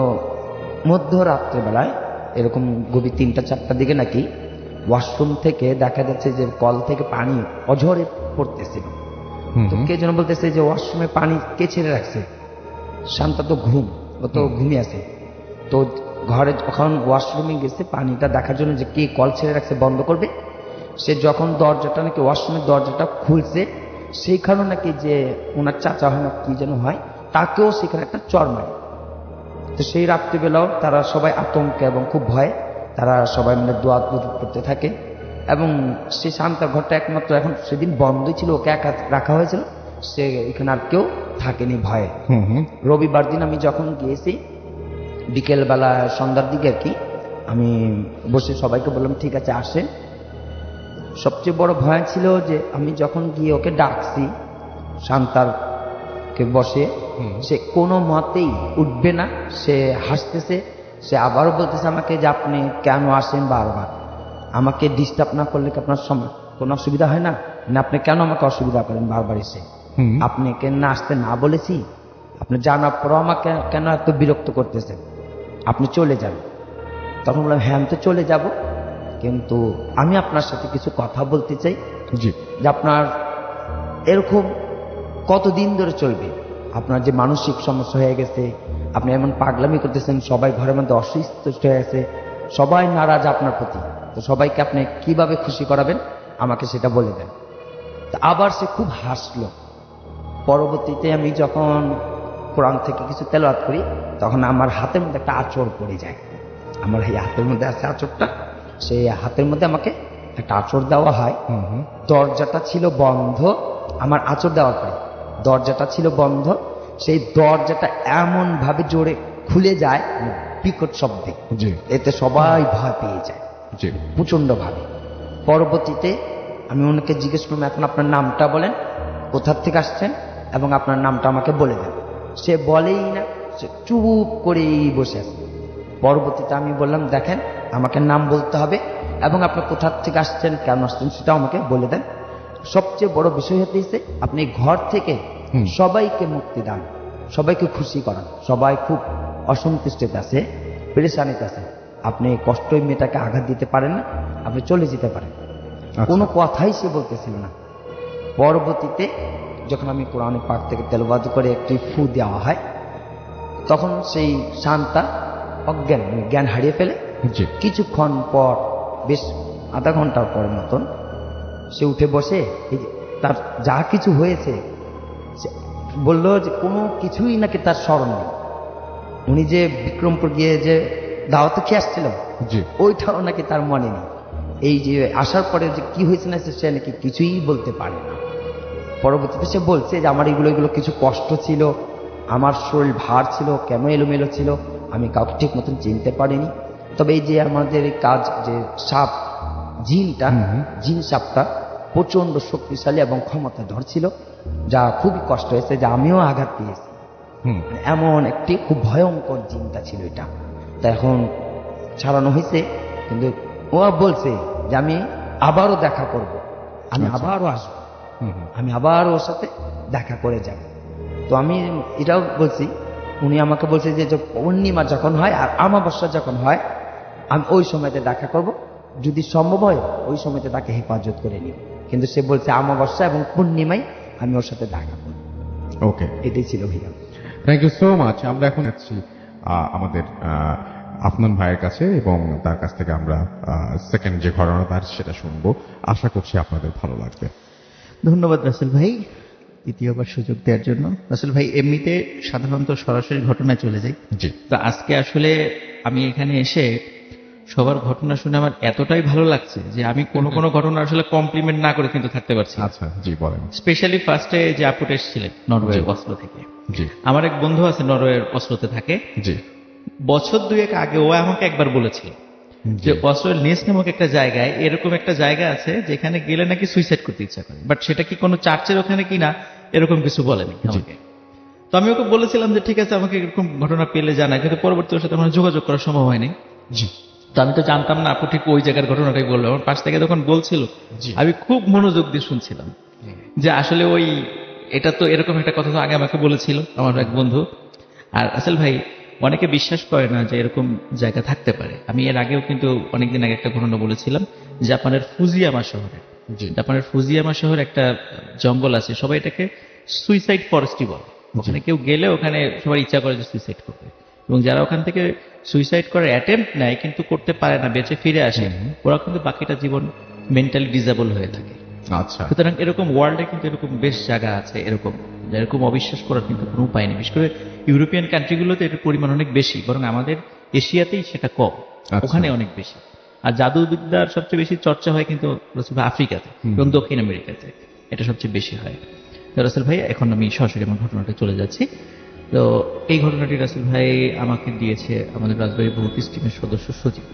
মধ্যরাত্রেবেলায় এরকম গভীর 3টা-4টার দিকে নাকি ওয়াশরুম থেকে দেখা যাচ্ছে যে কল থেকে পানি অঝরে পড়তেছিল। তো কে যেন বলতেছে যে ওয়াশরুমে পানি কে ছেড়ে রাখছে, শান্তা তো ও তো ঘুমিয়ে আছে। তো ঘরে যখন ওয়াশরুমে গেছে পানিটা দেখার জন্য যে কে কল ছেড়ে রাখছে বন্ধ করবে, সে যখন দরজাটা নাকি ওয়াশরুমের দরজাটা খুলছে, সেইখানে নাকি যে ওনার চাচা হয় না কি যেন হয়, তাকেও সেখানে একটা চড় মারে। তো সেই রাত্রিবেলাও তারা সবাই আতঙ্কে এবং খুব ভয়ে তারা সবাই মিলে দোয়া করতে থাকে। এবং সে শান্তার ঘরটা একমাত্র এখন সেদিন বন্ধই ছিল, ওকে একা রাখা হয়েছিল, সে এখানে আর কেউ থাকেনি ভয়ে। রবিবার দিন আমি যখন গিয়েছি বিকেলবেলা সন্ধ্যার দিকে আর কি, আমি বসে সবাইকে বললাম ঠিক আছে আসেন। সবচেয়ে বড় ভয় ছিল যে আমি যখন গিয়ে ওকে ডাকছি শান্তারকে বসে, সে কোনো মতেই উঠবে না, সে হাসতেছে, সে আবারও বলতেছে আমাকে যে আপনি কেন আসেন বারবার, আমাকে ডিস্টার্ব না করলে কি আপনার কোনো অসুবিধা হয় না, না আপনি কেন আমাকে অসুবিধা করেন বারবার এসে, আপনাকে না আসতে না বলেছি, আপনি জানার পরও আমাকে কেন এত বিরক্ত করতেছেন, আপনি চলে যান। তখন বললাম হ্যাঁ আমি তো চলে যাব, কিন্তু আমি আপনার সাথে কিছু কথা বলতে চাই। জি। যে আপনার এরকম কতদিন ধরে চলবে, আপনার যে মানসিক সমস্যা হয়ে গেছে, আপনি এমন পাগলামি করতেছেন, সবাই ঘরের মধ্যে অসুস্থ হয়ে গেছে, সবাই নারাজ আপনার প্রতি, তো সবাইকে আপনি কিভাবে খুশি করাবেন আমাকে সেটা বলে দেন। তো আবার সে খুব হাসলো। পরবর্তীতে আমি যখন কোরআন থেকে কিছু তেলাওয়াত করি তখন আমার হাতের মধ্যে একটা আঁচড় পড়ে যায়, আমার এই হাতের মধ্যে আছে আঁচড়টা, সেই হাতের মধ্যে আমাকে একটা আঁচড় দেওয়া হয়। দরজাটা ছিল বন্ধ, আমার আঁচড় দেওয়ার পরে দরজাটা ছিল বন্ধ, সেই দরজাটা এমন ভাবে জোরে খুলে যায় বিকট শব্দে, এতে সবাই ভয় পেয়ে যায় প্রচন্ড ভাবে। পরবর্তীতে আমি ওনাকে জিজ্ঞেস করলাম এখন আপনার নামটা বলেন, কোথার থেকে আসছেন এবং আপনার নামটা আমাকে বলে দেন। সে বলেই না, সে চুপ করেই বসে আছে। পরবর্তীতে আমি বললাম দেখেন আমাকে নাম বলতে হবে এবং আপনি কোথার থেকে আসছেন কেন আসছেন সেটাও আমাকে বলে দেন। সবচেয়ে বড় বিষয় হচ্ছে আপনি ঘর থেকে সবাইকে মুক্তি দান, সবাইকে খুশি করান, সবাই খুব অসন্তুষ্টিতে আছে, পেরেশানিতে আছে, আপনি কষ্টই মেয়েটাকে আঘাত দিতে পারেন না, আপনি চলে যেতে পারেন। কোনো কথাই সে বলতেছিল না। পরবর্তীতে যখন আমি কোরআনে পাক থেকে তেলাওয়াত করে একটি ফু দেওয়া হয় তখন সেই শান্তা অজ্ঞান জ্ঞান হারিয়ে ফেলে। কিছুক্ষণ পর বেশ আধা ঘন্টার পর মতন সে উঠে বসে তার যা কিছু হয়েছে সে বলল যে কোনো কিছুই নাকি তার স্মরণ নেই। উনি যে বিক্রমপুর গিয়ে যে দাওয়াতে খেয়ে আসছিল ওইটাও নাকি তার মনে নেই। এই যে আসার পরে যে কি হয়েছে না সে নাকি কিছুই বলতে পারে না। পরবর্তীতে সে বলছে যে আমার এগুলো কিছু কষ্ট ছিল, আমার শরীর ভার ছিল, কেন এলোমেলো ছিল, আমি কাউকে ঠিক মতন চিনতে পারিনি। তবে এই যে আমাদের কাজ যে সাপ জিনটা, জিন সাপটা প্রচন্ড শক্তিশালী এবং ক্ষমতাধর ছিল, যা খুবই কষ্ট হয়েছে, যা আমিও আঘাত পেয়েছি। এমন একটি খুব ভয়ঙ্কর জিনটা ছিল এটা। তা এখন ছাড়ানো হয়েছে, কিন্তু ও বলছে যে আমি আবারও দেখা করব, আমি আবারও আসবো, আমি আবার ওর সাথে দেখা করে যাব। তো আমি এটাও বলছি, উনি আমাকে বলছে যে পূর্ণিমা যখন হয় আর অমাবস্যা যখন হয় আমি ওই সময়তে দেখা করব, যদি সম্ভব হয় ওই সময়তে তাকে হেফাজত করে নিব। কিন্তু সে বলছে অমাবস্যা এবং পূর্ণিমায় আমি ওর সাথে দেখা করব। ওকে, এটাই ছিল ভাইয়া। Thank you so much. আমরা এখন যাচ্ছি আমাদের আফনান ভাইয়ের কাছে এবং তার কাছ থেকে আমরা সেকেন্ড যে ঘটনা তার সেটা শুনবো। আশা করছি আপনাদের ভালো লাগবে। ধন্যবাদ রাসেল ভাই দ্বিতীয়বার সুযোগ দেওয়ার জন্য। রাসেল ভাই এমনিতে সাধারণত সরাসরি ঘটনায় চলে যাই, তো আজকে আসলে আমি এখানে এসে সবার ঘটনা শুনে আমার এতটাই ভালো লাগছে যে আমি কোনো ঘটনা আসলে কমপ্লিমেন্ট না করে কিন্তু থাকতে পারছি। আচ্ছা, জি বলেন। স্পেশালি ফার্স্টে যে আপুটা এসেছিলেন নরওয়ের অসলো থেকে, আমার এক বন্ধু আছে নরওয়ের অসলোতে থাকে। বছর 2 আগে ও আমাকে একবার বলেছিল যে অস্ট্রেলিয়ার নেস নামক একটা জায়গায় এরকম একটা জায়গা আছে যেখানে গেলে নাকি সুইসাইড করতে ইচ্ছা করে, বাট সেটা কি কোনো চার্চের ওখানে কিনা এরকম কিছু বলেনি আমাকে। তো আমি ওকে বলেছিলাম যে ঠিক আছে আমাকে এরকম ঘটনা পেলে জানাই, কিন্তু পরবর্তী ওর সাথে আমার যোগাযোগ করা সম্ভব হয়নি। তো আমি তো জানতাম না আপু ঠিক ওই জায়গার ঘটনাটাই বললো। আমার পাশ থেকে যখন বলছিল আমি খুব মনোযোগ দিয়ে শুনছিলাম যে আসলে ওই এটা তো এরকম একটা কথা তো আগে আমাকে বলেছিল আমার এক বন্ধু। আর আসল ভাই অনেকে বিশ্বাস করে না যে এরকম জায়গা থাকতে পারে। আমি এর আগেও কিন্তু অনেকদিন আগে একটা ঘটনা বলেছিলাম, জাপানের ফুজিয়ামা শহরে। জাপানের ফুজিয়ামা শহরে একটা জঙ্গল আছে, সবাই এটাকে সুইসাইড ফরেস্টই বলে। ওখানে কেউ গেলে ওখানে সবার ইচ্ছা করে যে সুইসাইড করবে, এবং যারা ওখান থেকে সুইসাইড করার অ্যাটেম্প্ট নেয় কিন্তু করতে পারে না, বেঁচে ফিরে আসে, ওরা কিন্তু বাকিটা জীবন মেন্টালি ডিসেবল হয়ে থাকে। আচ্ছা, সুতরাং এরকম ওয়ার্ল্ডে কিন্তু এরকম বেশ জায়গা আছে এরকম অবিশ্বাস করার কিন্তু কোনো উপায় নেই। বিশেষ করে ইউরোপিয়ান কান্ট্রিগুলোতে এটার পরিমাণ অনেক বেশি, বরং আমাদের এশিয়াতেই সেটা কম, ওখানে অনেক বেশি। আর জাদুবিদ্যার সবচেয়ে বেশি চর্চা হয় কিন্তু রাসূল ভাই আফ্রিকাতে এবং দক্ষিণ আমেরিকাতে, এটা সবচেয়ে বেশি হয়। তো রাসূল ভাই, এখন আমি সরাসরি আমার ঘটনাটা চলে যাচ্ছি। তো এই ঘটনাটি রাসূল ভাই আমাকে দিয়েছে আমাদের রাজবাড়ী ভৌতিক টিমের সদস্য সচিব।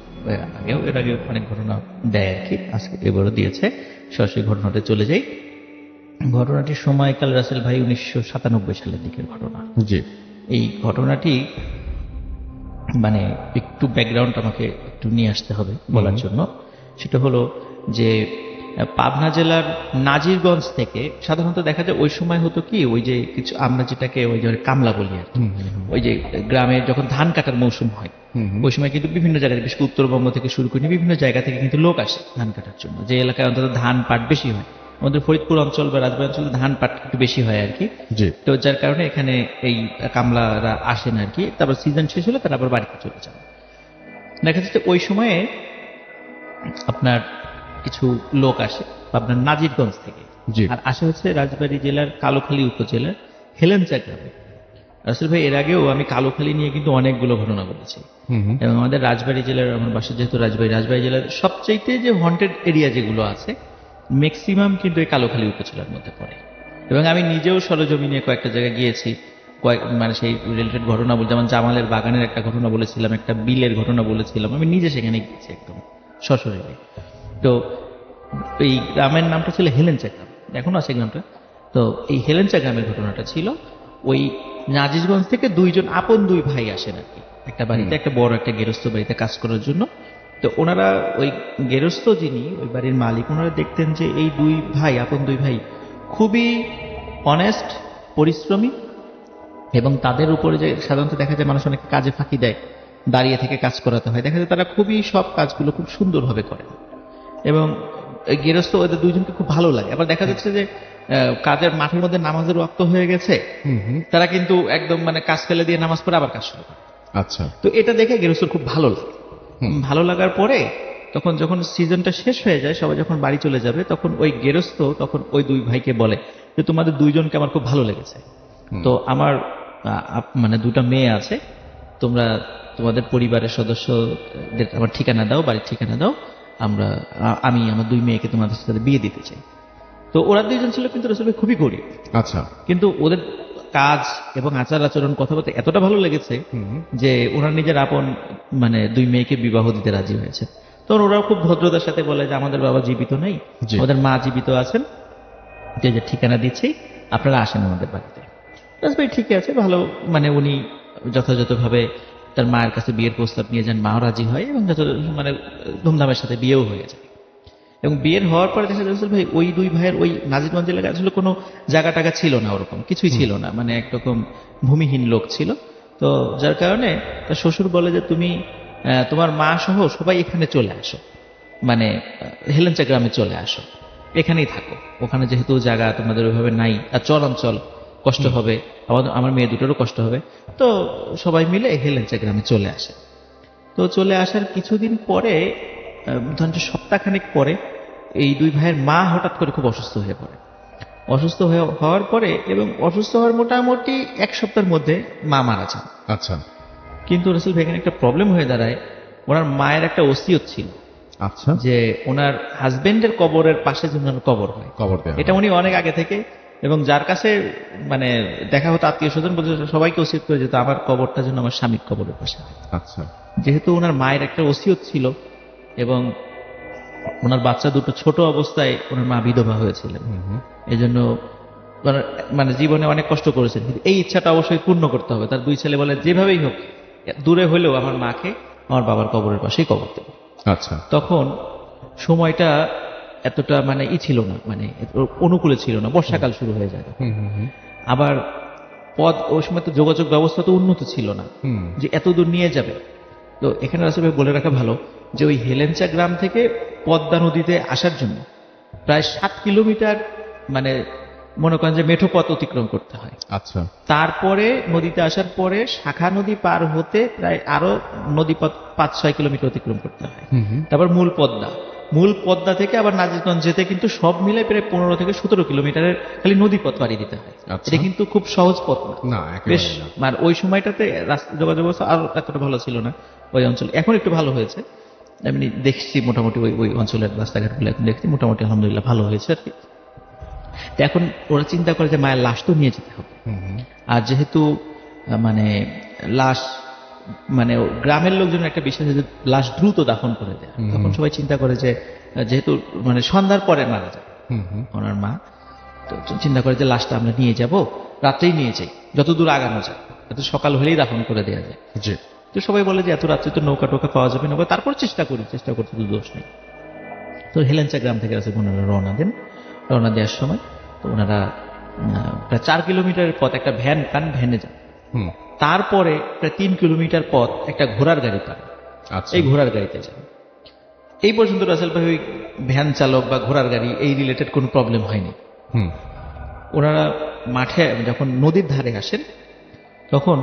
এর আগে অনেক ঘটনা দেয় আর কি, আজকে এবারও দিয়েছে। সরাসরি ঘটনাটা চলে যাই। ঘটনাটির সময়কাল রাসেল ভাই 1997 সালের দিকের ঘটনা। জি। এই ঘটনাটি মানে একটু ব্যাকগ্রাউন্ড আমাকে একটু নিয়ে আসতে হবে বলার জন্য। সেটা হলো যে পাবনা জেলার নাজিরগঞ্জ থেকে সাধারণত দেখা যায় ওই সময় হতো কি, ওই যে কিছু আমরা যেটাকে ওই যে কামলা বলি আর কি, ওই যে গ্রামে যখন ধান কাটার মৌসুম হয় ওই সময় কিন্তু বিভিন্ন জায়গায়, বিশেষ করে উত্তরবঙ্গ থেকে শুরু করে বিভিন্ন জায়গা থেকে কিন্তু লোক আসে ধান কাটার জন্য, যে এলাকায় অন্তত ধান পাট বেশি হয়। আমাদের ফরিদপুর অঞ্চল বা রাজবাড়ী অঞ্চলে ধান পাট একটু বেশি হয় আর কি। তো যার কারণে এখানে এই কামলারা আসেন আর কি। তারপর সিজন শেষ হলে তারা আবার বাড়িতে চলে যান। দেখা যাচ্ছে ওই সময়ে আপনার কিছু লোক আসে আপনার নাজিরগঞ্জ থেকে, আর আসে হচ্ছে রাজবাড়ী জেলার কালোখালী উপজেলার হেলেঞ্চা গ্রামে। রাসূল ভাই, এর আগেও আমি কালোখালী নিয়ে কিন্তু অনেকগুলো ঘটনা বলেছি, এবং আমাদের রাজবাড়ী জেলার, আমার বাসা যেহেতু রাজবাড়ী জেলার সবচাইতে যে হন্টেড এরিয়া যেগুলো আছে ম্যাক্সিমাম কিন্তু এই কালোখালী উপজেলার মধ্যে পড়ে। এবং আমি নিজেও সরজমিনে কয়েকটা জায়গায় গিয়েছি, মানে সেই রিলেটেড ঘটনা বলতে, যেমন জামালের বাগানের একটা ঘটনা বলেছিলাম, একটা বিলের ঘটনা বলেছিলাম, আমি নিজে সেখানে গিয়েছি একদম সশরীরে। তো এই গ্রামের নামটা ছিল হেলেঞ্চা গ্রাম, এখনো আছে গ্রামটা। তো এই হেলেঞ্চা গ্রামের ঘটনাটা ছিল ওই নাজিরগঞ্জ থেকে আপন দুই ভাই আসেন আর কি একটা বাড়িতে, একটা বড় একটা গেরস্থ বাড়িতে কাজ করার জন্য। তো ওনারা ওই গেরস্থ যিনি, ওই বাড়ির মালিক, ওনারা দেখতেন যে এই আপন দুই ভাই খুবই অনেস্ট, পরিশ্রমী, এবং তাদের উপরে যে সাধারণত দেখা যায় মানুষ অনেক কাজে ফাঁকি দেয়, দাঁড়িয়ে থেকে কাজ করাতে হয়, দেখা যায় তারা খুবই সব কাজগুলো খুব সুন্দরভাবে করেন। এবং গেরস্থ ওদের দুইজনকে খুব ভালো লাগে। আবার দেখা যাচ্ছে যে কাজের মাঠের মধ্যে নামাজের ওয়াক্ত হয়ে গেছে, তারা কিন্তু একদম মানে কাজ ফেলে দিয়ে নামাজ পড়ে আবার কাজ শুরু করে। আচ্ছা। তো এটা দেখে গেরস্থর খুব ভালো লাগে। ভালো লাগার পরে তখন যখন সিজনটা শেষ হয়ে যায়, সবাই যখন বাড়ি চলে যাবে, তখন ওই গেরস্থ তখন ওই দুই ভাইকে বলে যে তোমাদের দুইজনকে আমার খুব ভালো লেগেছে, তো আমার মানে দুটা মেয়ে আছে, তোমরা তোমাদের পরিবারের সদস্যদের আমার ঠিকানা দাও, বাড়ির ঠিকানা দাও, আমি আমার দুই মেয়েকে তোমাদের সাথে বিয়ে দিতে চাই। তো ওরা দুইজন ছিল কিন্তু রাসূল ভাই খুবই গরিব। আচ্ছা। কিন্তু ওদের কাজ এবং আচার আচরণ, কথাবার্তা এতটা ভালো লেগেছে যে ওনার নিজের আপন মানে দুই মেয়েকে বিবাহ দিতে রাজি হয়েছে। তখন ওরাও খুব ভদ্রতার সাথে বলে যে আমাদের বাবা জীবিত নেই, আমাদের মা জীবিত আছেন, যে ঠিকানা দিচ্ছি, আপনারা আসেন আমাদের বাড়িতে। রাসূল ভাই ঠিক আছে, ভালো, মানে উনি যথাযথভাবে তার মায়ের কাছে বিয়ের প্রস্তাব নিয়ে যান, মাও রাজি হয়, এবং মানে ধুমধামের সাথে বিয়েও হয়ে যায়। এবং বিয়ের হওয়ার পরে দেখা যাচ্ছে ভাই ওই দুই ভাইয়ের ওই নাজিরগঞ্জ এলাকায় আসলে কোনো জায়গা টাকা ছিল না, ওরকম কিছুই ছিল না, মানে একরকম ভূমিহীন লোক ছিল। তো যার কারণে তার শ্বশুর বলে যে তুমি তোমার মা সহ সবাই এখানে চলে আসো, মানে হেলেঞ্চা গ্রামে চলে আসো, এখানেই থাকো, ওখানে যেহেতু জায়গা তোমাদের ওইভাবে নাই, আর চরাঞ্চল কষ্ট হবে, আমার মেয়ে দুটোরও কষ্ট হবে। তো সবাই মিলে হেলেঞ্চা গ্রামে চলে আসে। তো চলে আসার কিছুদিন পরে, ধরেন সপ্তাহখানেক পরে, এই দুই ভাইয়ের মা হঠাৎ করে খুব অসুস্থ হয়ে পড়ে। অসুস্থ হওয়ার পরে, এবং অসুস্থ হওয়ার মোটামুটি এক সপ্তাহের মধ্যে মা মারা যান। আচ্ছা। কিন্তু রাসূল ভাই, এখানে একটা প্রবলেম হয়ে দাঁড়ায়, ওনার মায়ের একটা ওসিয়ত ছিল, আচ্ছা, যে ওনার হাজবেন্ডের কবরের পাশে যেন কবর হয়, এটা উনি অনেক আগে থেকে, এবং যার কাছে মানে দেখা হতো আত্মীয় স্বজন বলতে সবাইকে ওসিয়ত করে যেত আমার কবরটা যেন আমার স্বামীর কবরের পাশে। আচ্ছা। যেহেতু ওনার মায়ের একটা ওসিয়ত ছিল, এবং ওনার বাচ্চা দুটো ছোট অবস্থায় ওনার মা বিধবা হয়েছিলেন, এই জন্য মানে জীবনে অনেক কষ্ট করেছেন, কিন্তু এই ইচ্ছাটা অবশ্যই পূর্ণ করতে হবে। তার দুই ছেলে বলে যেভাবেই হোক দূরে হলেও আমার মাকে আমার বাবার কবরের পাশেই কবর দেব। আচ্ছা। তখন সময়টা এতটা মানে ছিল না, মানে অনুকূলে ছিল না, বর্ষাকাল শুরু হয়ে যায়। আবার পথ ওই সময় তো যোগাযোগ ব্যবস্থা তো উন্নত ছিল না হুম। যে এত দূর নিয়ে যাবে। তো এখানে রাসূল ভাই বলে রাখা ভালো যে ওই হেলেঞ্চা গ্রাম থেকে পদ্মা নদীতে আসার জন্য প্রায় 7 কিলোমিটার মানে মনে করেন যে মেঠো পথ অতিক্রম করতে হয়। আচ্ছা। তারপরে নদীতে আসার পরে শাখা নদী পার হতে প্রায় আরো নদীপথ 5-6 কিলোমিটার অতিক্রম করতে হয়। হুম হুম। তারপর মূল পদ্মা থেকে আবার নাজিরগঞ্জ যেতে কিন্তু সব মিলে প্রায় 15 থেকে 17 কিলোমিটারের খালি নদীপথ পাড়ি দিতে হয়। আচ্ছা। এটা কিন্তু খুব সহজ পথ না। না, বেশ একেবারে না। মানে ওই সময়টাতে রাস্তা যোগাযোগ ব্যবস্থা আর এতটা ভালো ছিল না ওই অঞ্চলে। এখন একটু ভালো হয়েছে, এমনি দেখছি মোটামুটি ওই অঞ্চলের রাস্তাঘাটগুলো এখন দেখছি মোটামুটি আলহামদুলিল্লাহ ভালো হয়েছে আর কি। তো এখন ওরা চিন্তা করে যে মায়ের লাশ তো নিয়ে যেতে হবে, হুম হুম। আর যেহেতু মানে লাশ মানে গ্রামের লোকজন একটা বিশ্বাস আছে যে লাশ দ্রুত দাফন করে দেয়, হুম। তখন সবাই চিন্তা করে যে যেহেতু মানে সন্ধ্যার পরে মারা যায় হুম হুম। ওনার মা, তো চিন্তা করে যে লাশটা আমরা নিয়ে যাব, রাত্রেই নিয়ে যাই, যত দূর আগানো যায়, যাতে সকাল হলেই দাফন করে দেওয়া যায়। জি। তো সবাই বলে যে এত রাত্রে তো নৌকা টোকা পাওয়া যাবে না, তারপর চেষ্টা করতে তো দোষ নেই। তো হেলেঞ্চা গ্রাম থেকে আছে ওনারা রওনা দেওয়ার সময় তো ওনারা প্রায় 4 কিলোমিটারের পথ একটা ভ্যানে যান। হুম। তারপরে প্রায় 3 কিলোমিটার পথ একটা ঘোড়ার গাড়ি পান। আচ্ছা। এই ঘোড়ার গাড়িতে যান। এই পর্যন্ত রাসেল ভাই ওই ভ্যান চালক বা ঘোড়ার গাড়ি এই রিলেটেড কোনো প্রবলেম হয়নি। হুম। ওনারা মাঠে যখন নদীর ধারে আসেন তখন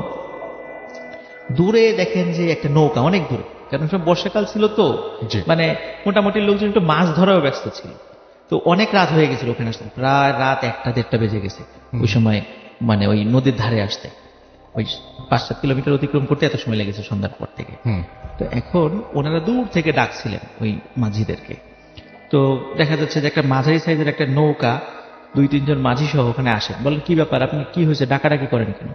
দূরে দেখেন যে একটা নৌকা অনেক দূরে, কারণ সব বর্ষাকাল ছিল তো জি। মানে মোটামুটি লোকজন একটু মাছ ধরাও ব্যস্ত ছিল। তো অনেক রাত হয়ে গেছিল ওখানে আসতে, প্রায় রাত 1টা-1:30 বেজে গেছে ওই সময়, মানে ওই নদীর ধারে আসতে ওই 5-7 কিলোমিটার অতিক্রম করতে এত সময় লেগেছে সন্ধ্যার পর থেকে। হুম। তো এখন ওনারা দূর থেকে ডাকছিলেন ওই মাঝিদেরকে। তো দেখা যাচ্ছে যে একটা মাঝারি সাইজের একটা নৌকা 2-3 জন মাঝি সহ ওখানে আসেন। বলেন কি ব্যাপার, আপনি কি হয়েছে, ডাকাডাকি করেন কেন?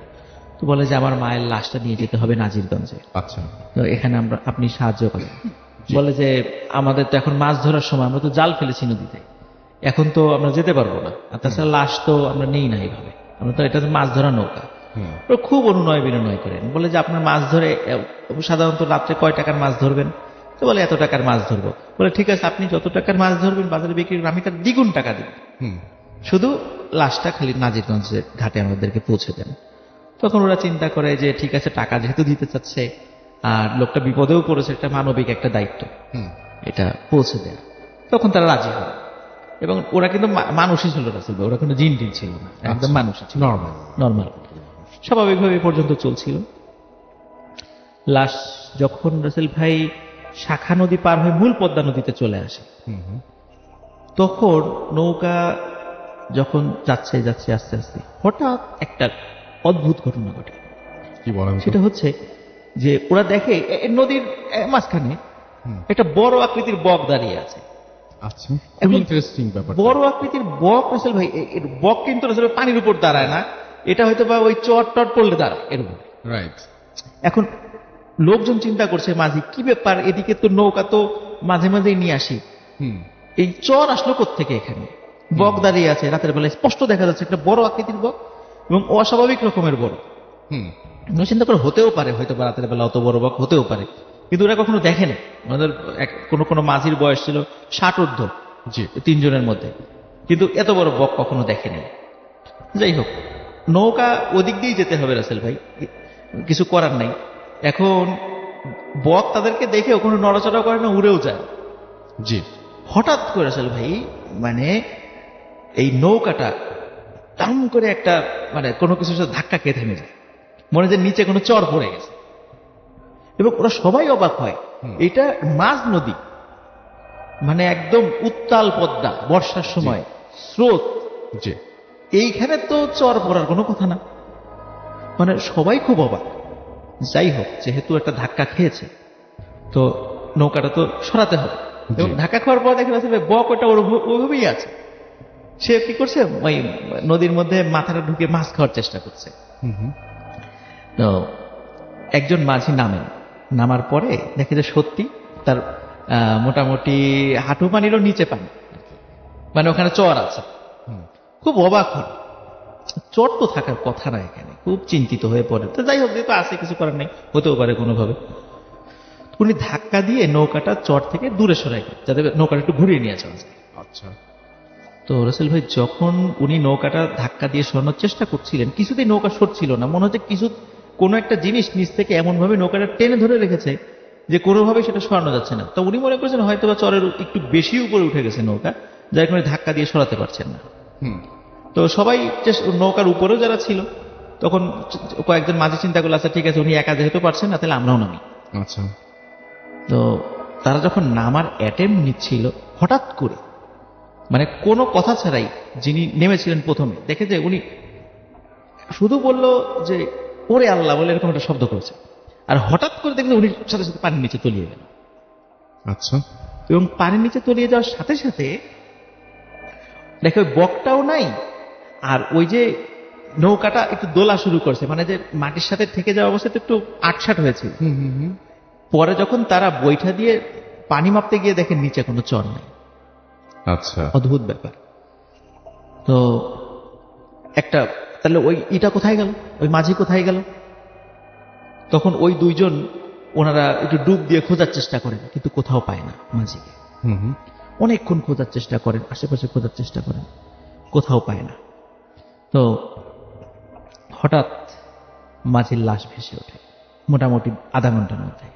তো বলে যে আমার মায়ের লাশটা নিয়ে যেতে হবে নাজিরগঞ্জে, আচ্ছা। তো এখানে আপনি সাহায্য করেন। বলে যে আমাদের তো এখন মাছ ধরার সময়, আমরা তো জাল ফেলেছি নদীতে, এখন তো আমরা যেতে পারবো না, আর তাছাড়া লাশ তো আমরা নেই না এইভাবে, আমরা তো এটা তো মাছ ধরা নৌকা। হুম। ওরা খুব অনুনয় বিনয় করেন, বলে যে আপনার মাছ ধরে সাধারণত রাত্রে কয় টাকার মাছ ধরবেন? তো বলে এত টাকার মাছ ধরবো। বলে ঠিক আছে, আপনি যত টাকার মাছ ধরবেন বাজারে বিক্রি করবেন, আমি তার দ্বিগুণ টাকা দেব, হুম। শুধু লাশটা খালি নাজিরগঞ্জের ঘাটে আমাদেরকে পৌঁছে দেন। তখন ওরা চিন্তা করে যে ঠিক আছে, টাকা যেহেতু দিতে চাচ্ছে আর লোকটা বিপদেও পড়েছে, একটা মানবিক একটা দায়িত্ব হুম। এটা পৌঁছে দেয়। তখন তারা রাজি হয়, এবং ওরা কিন্তু মানুষই ছিল রাসূল ভাই, ওরা কোনো জিন টিন ছিল না, একদম মানুষই ছিল, নরমাল। নর্মাল স্বাভাবিকভাবে এ পর্যন্ত চলছিল। লাশ যখন রাসূল ভাই শাখা নদী পার হয়ে মূল পদ্মা নদীতে চলে আসে, হুম হুম। তখন নৌকা যখন যাচ্ছে আস্তে আস্তে হঠাৎ একটা অদ্ভুত ঘটনা ঘটে। কি বলেন তো? সেটা হচ্ছে যে ওরা দেখে নদীর মাঝখানে হুম। একটা বড় আকৃতির বক দাঁড়িয়ে আছে। আচ্ছা, এখন খুব ইন্টারেস্টিং ব্যাপার। বড় আকৃতির বক রাসূল ভাই, এর বক কিন্তু রাসূল ভাই পানির উপর দাঁড়ায় না, এটা হয়তো বা ওই চট পড়লে দাঁড়ায় এর উপরে। রাইট। এখন লোকজন চিন্তা করছে মাঝি কি ব্যাপার, এদিকে তো নৌকা তো মাঝে মাঝেই নিয়ে আসি, হুম। এই চর আসলো কোত্থেকে এখানে? বক দাঁড়িয়ে আছে রাতের বেলায়, স্পষ্ট দেখা যাচ্ছে একটা বড় আকৃতির বক এবং অস্বাভাবিক রকমের বড়। হুম। চিন্তা করে হতেও পারে হয়তো বা রাতের বেলা অত বড় বক হতেও পারে, কিন্তু ওরা কখনো দেখেনি। আমাদের কোনো মাঝির বয়স ছিল 60 ঊর্ধ্ব, জি। 3 জনের মধ্যে, কিন্তু এত বড় বক কখনো দেখেনি। যাই হোক, নৌকা ওদিক দিয়েই যেতে হবে রাসেল ভাই, কিছু করার নাই। এখন বক তাদেরকে দেখে ওখানে নড়াচড়া করে না, উড়েও যায়। জি। হঠাৎ করে রাসেল ভাই মানে এই নৌকাটা টাম করে একটা মানে কোনো কিছুর সাথে ধাক্কা খেয়ে থেমে যায়, মনে হয় যে নিচে কোনো চর পড়ে গেছে। এবং ওরা সবাই অবাক হয়, এটা মাঝ নদী, মানে একদম উত্তাল পদ্মা, বর্ষার সময় স্রোত, জি। এইখানে তো চর পড়ার কোনো কথা না, মানে সবাই খুব অবাক। যাই হোক, যেহেতু একটা ধাক্কা খেয়েছে তো নৌকাটা তো সরাতে হবে, এবং ধাক্কা খাওয়ার পর দেখে আসলে বক ওটা ওইভাবেই আছে। সে কি করছে, ওই নদীর মধ্যে মাথাটা ঢুকে মাছ খাওয়ার চেষ্টা করছে। হুম হুম। তো একজন মাঝি নামার পরে দেখে যে সত্যি তার মোটামুটি হাঁটু পানিরও নিচে পানি, মানে ওখানে চর আছে। খুব অবাক হন, চর তো থাকার কথা না এখানে, খুব চিন্তিত হয়ে পড়ে। তো যাই হোক, যেহেতু আছে কিছু করার নেই, হতেও পারে কোনোভাবে। উনি ধাক্কা দিয়ে নৌকাটা চর থেকে দূরে সরাই যাতে নৌকাটা একটু ঘুরিয়ে নিয়ে যাওয়া যায়। আচ্ছা। তো রাসেল ভাই যখন উনি নৌকাটা ধাক্কা দিয়ে সরানোর চেষ্টা করছিলেন, কিছুতেই নৌকা সরছিল না, মনে হচ্ছে কোনো একটা জিনিস নিচ থেকে এমন ভাবে নৌকাটা টেনে ধরে রেখেছে যে কোনোভাবেই সেটা সরানো যাচ্ছে না। তো উনি মনে করছেন হয়তো বা চরের একটু বেশি উপরে উঠে গেছে নৌকা, যার কারণে ধাক্কা দিয়ে সরাতে পারছেন না। তো সবাই নৌকার উপরেও যারা ছিল তখন কয়েকজন মাঝে চিন্তা করলো, আচ্ছা ঠিক আছে, উনি একা যেহেতু পারছেন না, তাহলে আমরাও নামি। আচ্ছা। তো তারা যখন নামার অ্যাটেম্প নিচ্ছিল, হঠাৎ করে মানে কোনো কথা ছাড়াই যিনি নেমেছিলেন প্রথমে, দেখে যে উনি শুধু বলল যে ওরে আল্লাহ বলে এরকম একটা শব্দ করেছে, আর হঠাৎ করে দেখলে উনি সাথে সাথে পানির নিচে তলিয়ে গেল। আচ্ছা। এবং পানির নিচে তলিয়ে যাওয়ার সাথে সাথে দেখে ওই বকটাও নাই, আর ওই যে নৌকাটা একটু দোলা শুরু করছে, মানে যে মাটির সাথে থেকে যাওয়া অবস্থাতে একটু আটসাট হয়েছিল। পরে যখন তারা বৈঠা দিয়ে পানি মাপতে গিয়ে দেখেন নিচে কোনো চর নাই। আচ্ছা। অদ্ভুত ব্যাপার। তো তাহলে ওই ইটা কোথায় গেল, ওই মাঝি কোথায় গেল? তখন ওই দুইজন ওনারা একটু ডুব দিয়ে খোঁজার চেষ্টা করেন, কিন্তু কোথাও পায় না মাঝিকে। অনেকক্ষণ খোঁজার চেষ্টা করেন, আশেপাশে খোঁজার চেষ্টা করেন, কোথাও পায় না। তো হঠাৎ মাঝির লাশ ভেসে ওঠে মোটামুটি আধা ঘন্টার মধ্যে।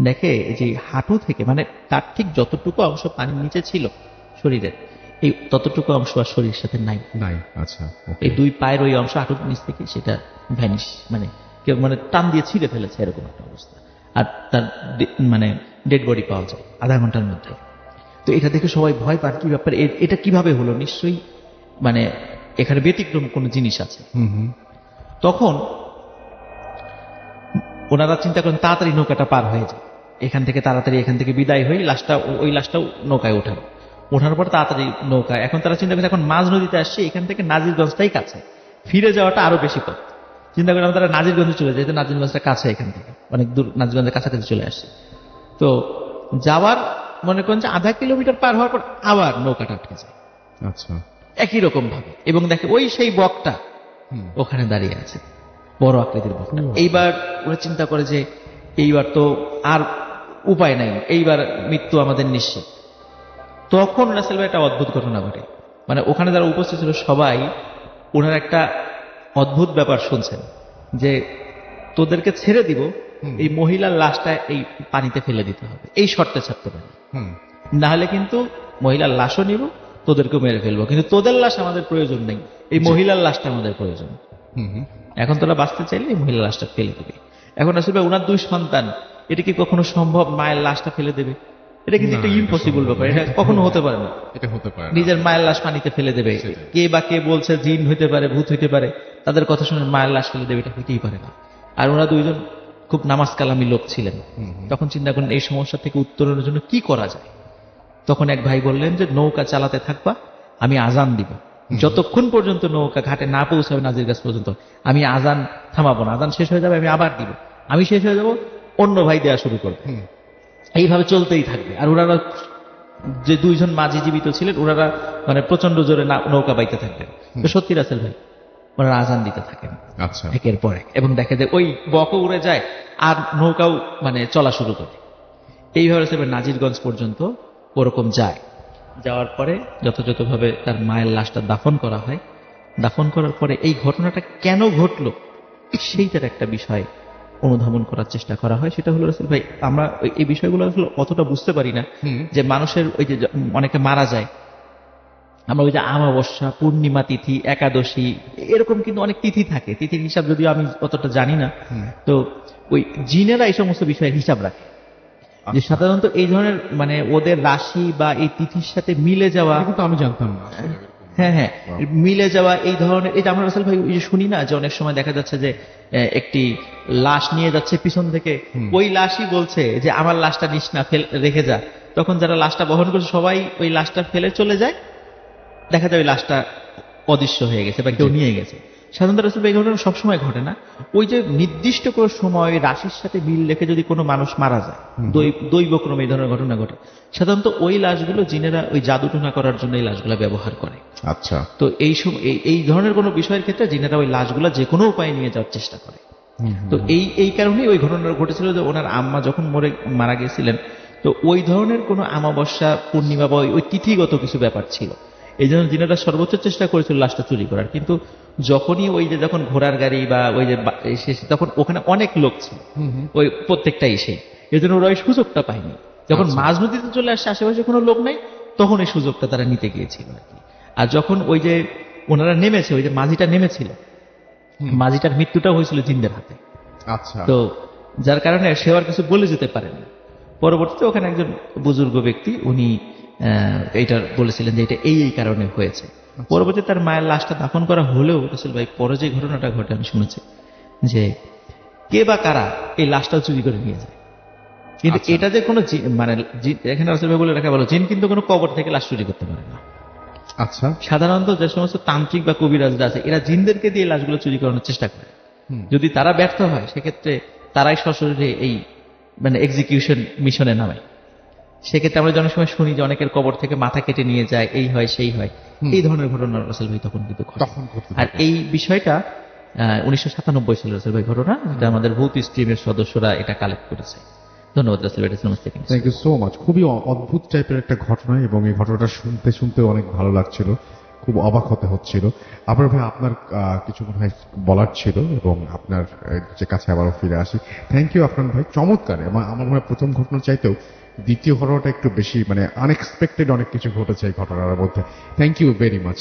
দেখে যে হাঁটু থেকে, মানে তার ঠিক যতটুকু অংশ পানির নিচে ছিল শরীরের, এই ততটুকু অংশ আর শরীরের সাথে নাই। আচ্ছা। এই দুই পায়ের ওই অংশ হাঁটুর নিচ থেকে সেটা ভ্যানিশ, মানে কেউ মানে টান দিয়ে ছিঁড়ে ফেলেছে এরকম একটা অবস্থা। আর তার মানে ডেড বডি পাওয়া যায় আধা ঘন্টার মধ্যে। তো এটা দেখে সবাই ভয় পান, কি ব্যাপার, এটা কিভাবে হলো, নিশ্চয়ই মানে এখানে ব্যতিক্রম কোনো জিনিস আছে। তখন ওনারা চিন্তা করেন তাড়াতাড়ি নৌকাটা পার হয়ে যায়, এখান থেকে তাড়াতাড়ি এখান থেকে বিদায় হয়ে ওই লাশটাও নৌকায় ওঠার পর তাড়াতাড়ি নৌকা। এখন তারা চিন্তা করে এখন মাঝ নদীতে আসছে, এখান থেকে নাজিরগঞ্জটাই কাছে, ফিরে যাওয়াটা আরো বেশি পথ। চিন্তা করে তারা নাজিরগঞ্জে চলে যেতে, নাজিরগঞ্জটা কাছে, এখান থেকে অনেক দূর, নাজিরগঞ্জের কাছাকাছি চলে আসছে। তো যাওয়ার মনে করেন যে আধা কিলোমিটার পার হওয়ার পর আবার নৌকাটা আটকে যায়। আচ্ছা। একই রকম ভাবে, এবং দেখে ওই সেই বকটা ওখানে দাঁড়িয়ে আছে, বড় আকৃতির বকটা। এইবার ওরা চিন্তা করে যে এইবার তো আর উপায় নাই, এইবার মৃত্যু আমাদের নিশ্চিত। তখন রাসেল ভাই একটা অদ্ভুত ঘটনা ঘটে, মানে ওখানে যারা উপস্থিত ছিল সবাই ওনার একটা অদ্ভুত ব্যাপার শুনছেন, যে তোদেরকে ছেড়ে দিব, এই মহিলার লাশটা এই পানিতে ফেলে দিতে হবে, এই শর্তে ছাড়তে পারি, না হলে কিন্তু মহিলার লাশও নিব, তোদেরকেও মেরে ফেলবো, কিন্তু তোদের লাশ আমাদের প্রয়োজন নেই, এই মহিলার লাশটা আমাদের প্রয়োজন। এখন তোরা বাঁচতে চাইলে এই মহিলার লাশটা ফেলে দিবে। এখন আসলে ওনার দুই সন্তান, এটা কি কখনো সম্ভব মায়ের লাশটা ফেলে দেবে? এটা কিন্তু একটা ইম্পসিবল ব্যাপার, এটা কখনো হতে পারে না। নিজের মায়ের লাশ পানিতে ফেলে দেবে, কে বা কে বলছে জিন হইতে পারে, ভূত হইতে পারে, তাদের কথা শুনে মায়ের লাশ ফেলে দেবে, এটা হইতেই পারে না। আর ওরা দুইজন খুব নামাজ কালামি লোক ছিলেন। তখন চিন্তা করেন এই সমস্যা থেকে উত্তরণের জন্য কি করা যায়। তখন এক ভাই বললেন যে নৌকা চালাতে থাকবা, আমি আজান দিব, যতক্ষণ পর্যন্ত নৌকা ঘাটে না পৌঁছাবে নাজির গাছ পর্যন্ত আমি আজান থামাবো না, আজান শেষ হয়ে যাবে আমি আবার দিব, আমি শেষ হয়ে যাব অন্য ভাই দেওয়া শুরু করবে, এইভাবে চলতেই থাকবে। আর ওনারা যে দুইজন মাঝি জীবিত ছিলেন, ওনারা মানে প্রচন্ড জোরে নৌকা বাইতে থাকবেন। তো সত্যি রাসেল ভাই ওনারা আজান দিতে থাকেন একের পর এক, এবং দেখে যে ওই বকও উড়ে যায় আর নৌকাও মানে চলা শুরু করে। এইভাবে রাসেল ভাই নাজিরগঞ্জ পর্যন্ত ওরকম যায়। যাওয়ার পরে যথাযথভাবে তার মায়ের লাশটা দাফন করা হয়। দাফন করার পরে এই ঘটনাটা কেন ঘটলো সেইটার একটা বিষয় অনুধাবন করার চেষ্টা করা হয়। সেটা হলো রাসেল ভাই, আমরা এই বিষয়গুলো আসলে অতটা বুঝতে পারি না, যে মানুষের ওই যে অনেকে মারা যায়, আমরা ওই যে অমাবস্যা, পূর্ণিমা তিথি, একাদশী, এরকম কিন্তু অনেক তিথি থাকে, তিথির হিসাব যদিও আমি অতটা জানি না। তো ওই জিনেরা এই সমস্ত বিষয়ের হিসাব রাখে, যে সাধারণত এই ধরনের মানে ওদের রাশি বা এই তিথির সাথে মিলে যাওয়া, কিন্তু আমি জানতাম না। হ্যাঁ, মিলে যাওয়া এই ধরনের, এই যে আমরা রাসেল ভাই ওই যে শুনি না যে অনেক সময় দেখা যাচ্ছে যে একটি লাশ নিয়ে যাচ্ছে পিছন থেকে, ওই লাশই বলছে যে আমার লাশটা নিস না, রেখে যা। তখন যারা লাশটা বহন করছে সবাই ওই লাশটা ফেলে চলে যায়, দেখা যায় ওই লাশটা অদৃশ্য হয়ে গেছে বা কেউ নিয়ে গেছে। সাধারণত রাসেল ভাই এই ঘটনা সবসময় ঘটে না, ওই যে নির্দিষ্ট কোনো সময় রাশির সাথে মিল রেখে যদি কোনো মানুষ মারা যায়, দৈবক্রমে এই ধরনের ঘটনা ঘটে, সাধারণত ওই লাশগুলো জিনেরা ওই জাদুটোনা করার জন্য এই লাশগুলো ব্যবহার করে। আচ্ছা। তো এই ধরনের কোনো বিষয়ের ক্ষেত্রে জিনেরা ওই লাশগুলো যে কোনো উপায়ে নিয়ে যাওয়ার চেষ্টা করে। তো এই কারণেই ওই ঘটনাটা ঘটেছিল যে ওনার আম্মা যখন মারা গেছিলেন, তো ওই ধরনের কোনো অমাবস্যা, পূর্ণিমা বা ওই তিথিগত কিছু ব্যাপার ছিল, এই জন্য জিনেরা সর্বোচ্চ চেষ্টা করেছিল লাশটা চুরি করার। কিন্তু যখনই ওই যে যখন ঘোড়ার গাড়ি বা ওই যে এসে তখন ওখানে অনেক লোক ছিল, ওই প্রত্যেকটাই সেই, এই জন্য ওরা ওই সুযোগটা পায়নি। যখন মাঝ নদীতে চলে আসছে, আশেপাশে কোনো লোক নাই, তখন এই সুযোগটা তারা নিতে গিয়েছিল আর কি। আর যখন ওই যে ওনারা নেমেছে, ওই যে মাঝিটা নেমেছিল, মাঝিটার মৃত্যুটা হয়েছিল জিনদের হাতে। আচ্ছা, তো যার কারণে সে আর কিছু বলে যেতে পারেনি। পরবর্তীতে ওখানে একজন বুজুর্গ ব্যক্তি উনি এইটা বলেছিলেন যে এটা এই এই কারণে হয়েছে। পরবর্তীতে তার মায়ের লাশটা দাফন করা হলেও রাসূল ভাই পরে যে ঘটনাটা ঘটে আমি শুনেছি যে কে বা কারা এই লাশটা চুরি করে নিয়ে যায়। কিন্তু এটা যে কোনো মানে এখানে রাসূল ভাই বলে রাখা ভালো, জিন কিন্তু কোনো কবর থেকে লাশ চুরি করতে পারে না। আচ্ছা, সাধারণত যে সমস্ত তান্ত্রিক বা কবিরাজরা আছে এরা জিনদেরকে দিয়ে লাশগুলো চুরি করানোর চেষ্টা করে। যদি তারা ব্যর্থ হয় সেক্ষেত্রে তারাই সশরীরে এই মানে এক্সিকিউশন মিশনে নামে। সেক্ষেত্রে আমরা অনেক সময় শুনি যে অনেকের কবর থেকে মাথা কেটে নিয়ে যায়, এই হয় সেই হয়, এই ধরনের ঘটনা রাসূল ভাই তখন কিন্তু ঘটে। আর এই বিষয়টা 1997 ছিল রাসূল ভাই ঘটনা, যেটা আমাদের ভূত স্ট্রিমের সদস্যরা এটা কালেক্ট করেছে। ধন্যবাদ রাসূল ভাই। Thank you so much. খুবই অদ্ভুত টাইপের একটা ঘটনা, এবং এই ঘটনাটা শুনতে শুনতে অনেক ভালো লাগছিল, খুব অবাক হতে হচ্ছিল। আবার ভাই আপনার কিছু মনে হয় বলার ছিল, এবং আপনার যে কাছে আবারও ফিরে আসি। থ্যাংক ইউ আফরান ভাই, চমৎকার। আমার মনে হয় প্রথম ঘটনা চাইতেও দ্বিতীয় ঘটনাটা একটু বেশি মানে আনএক্সপেক্টেড অনেক কিছু ঘটেছে এই ঘটনার মধ্যে। Thank you very much.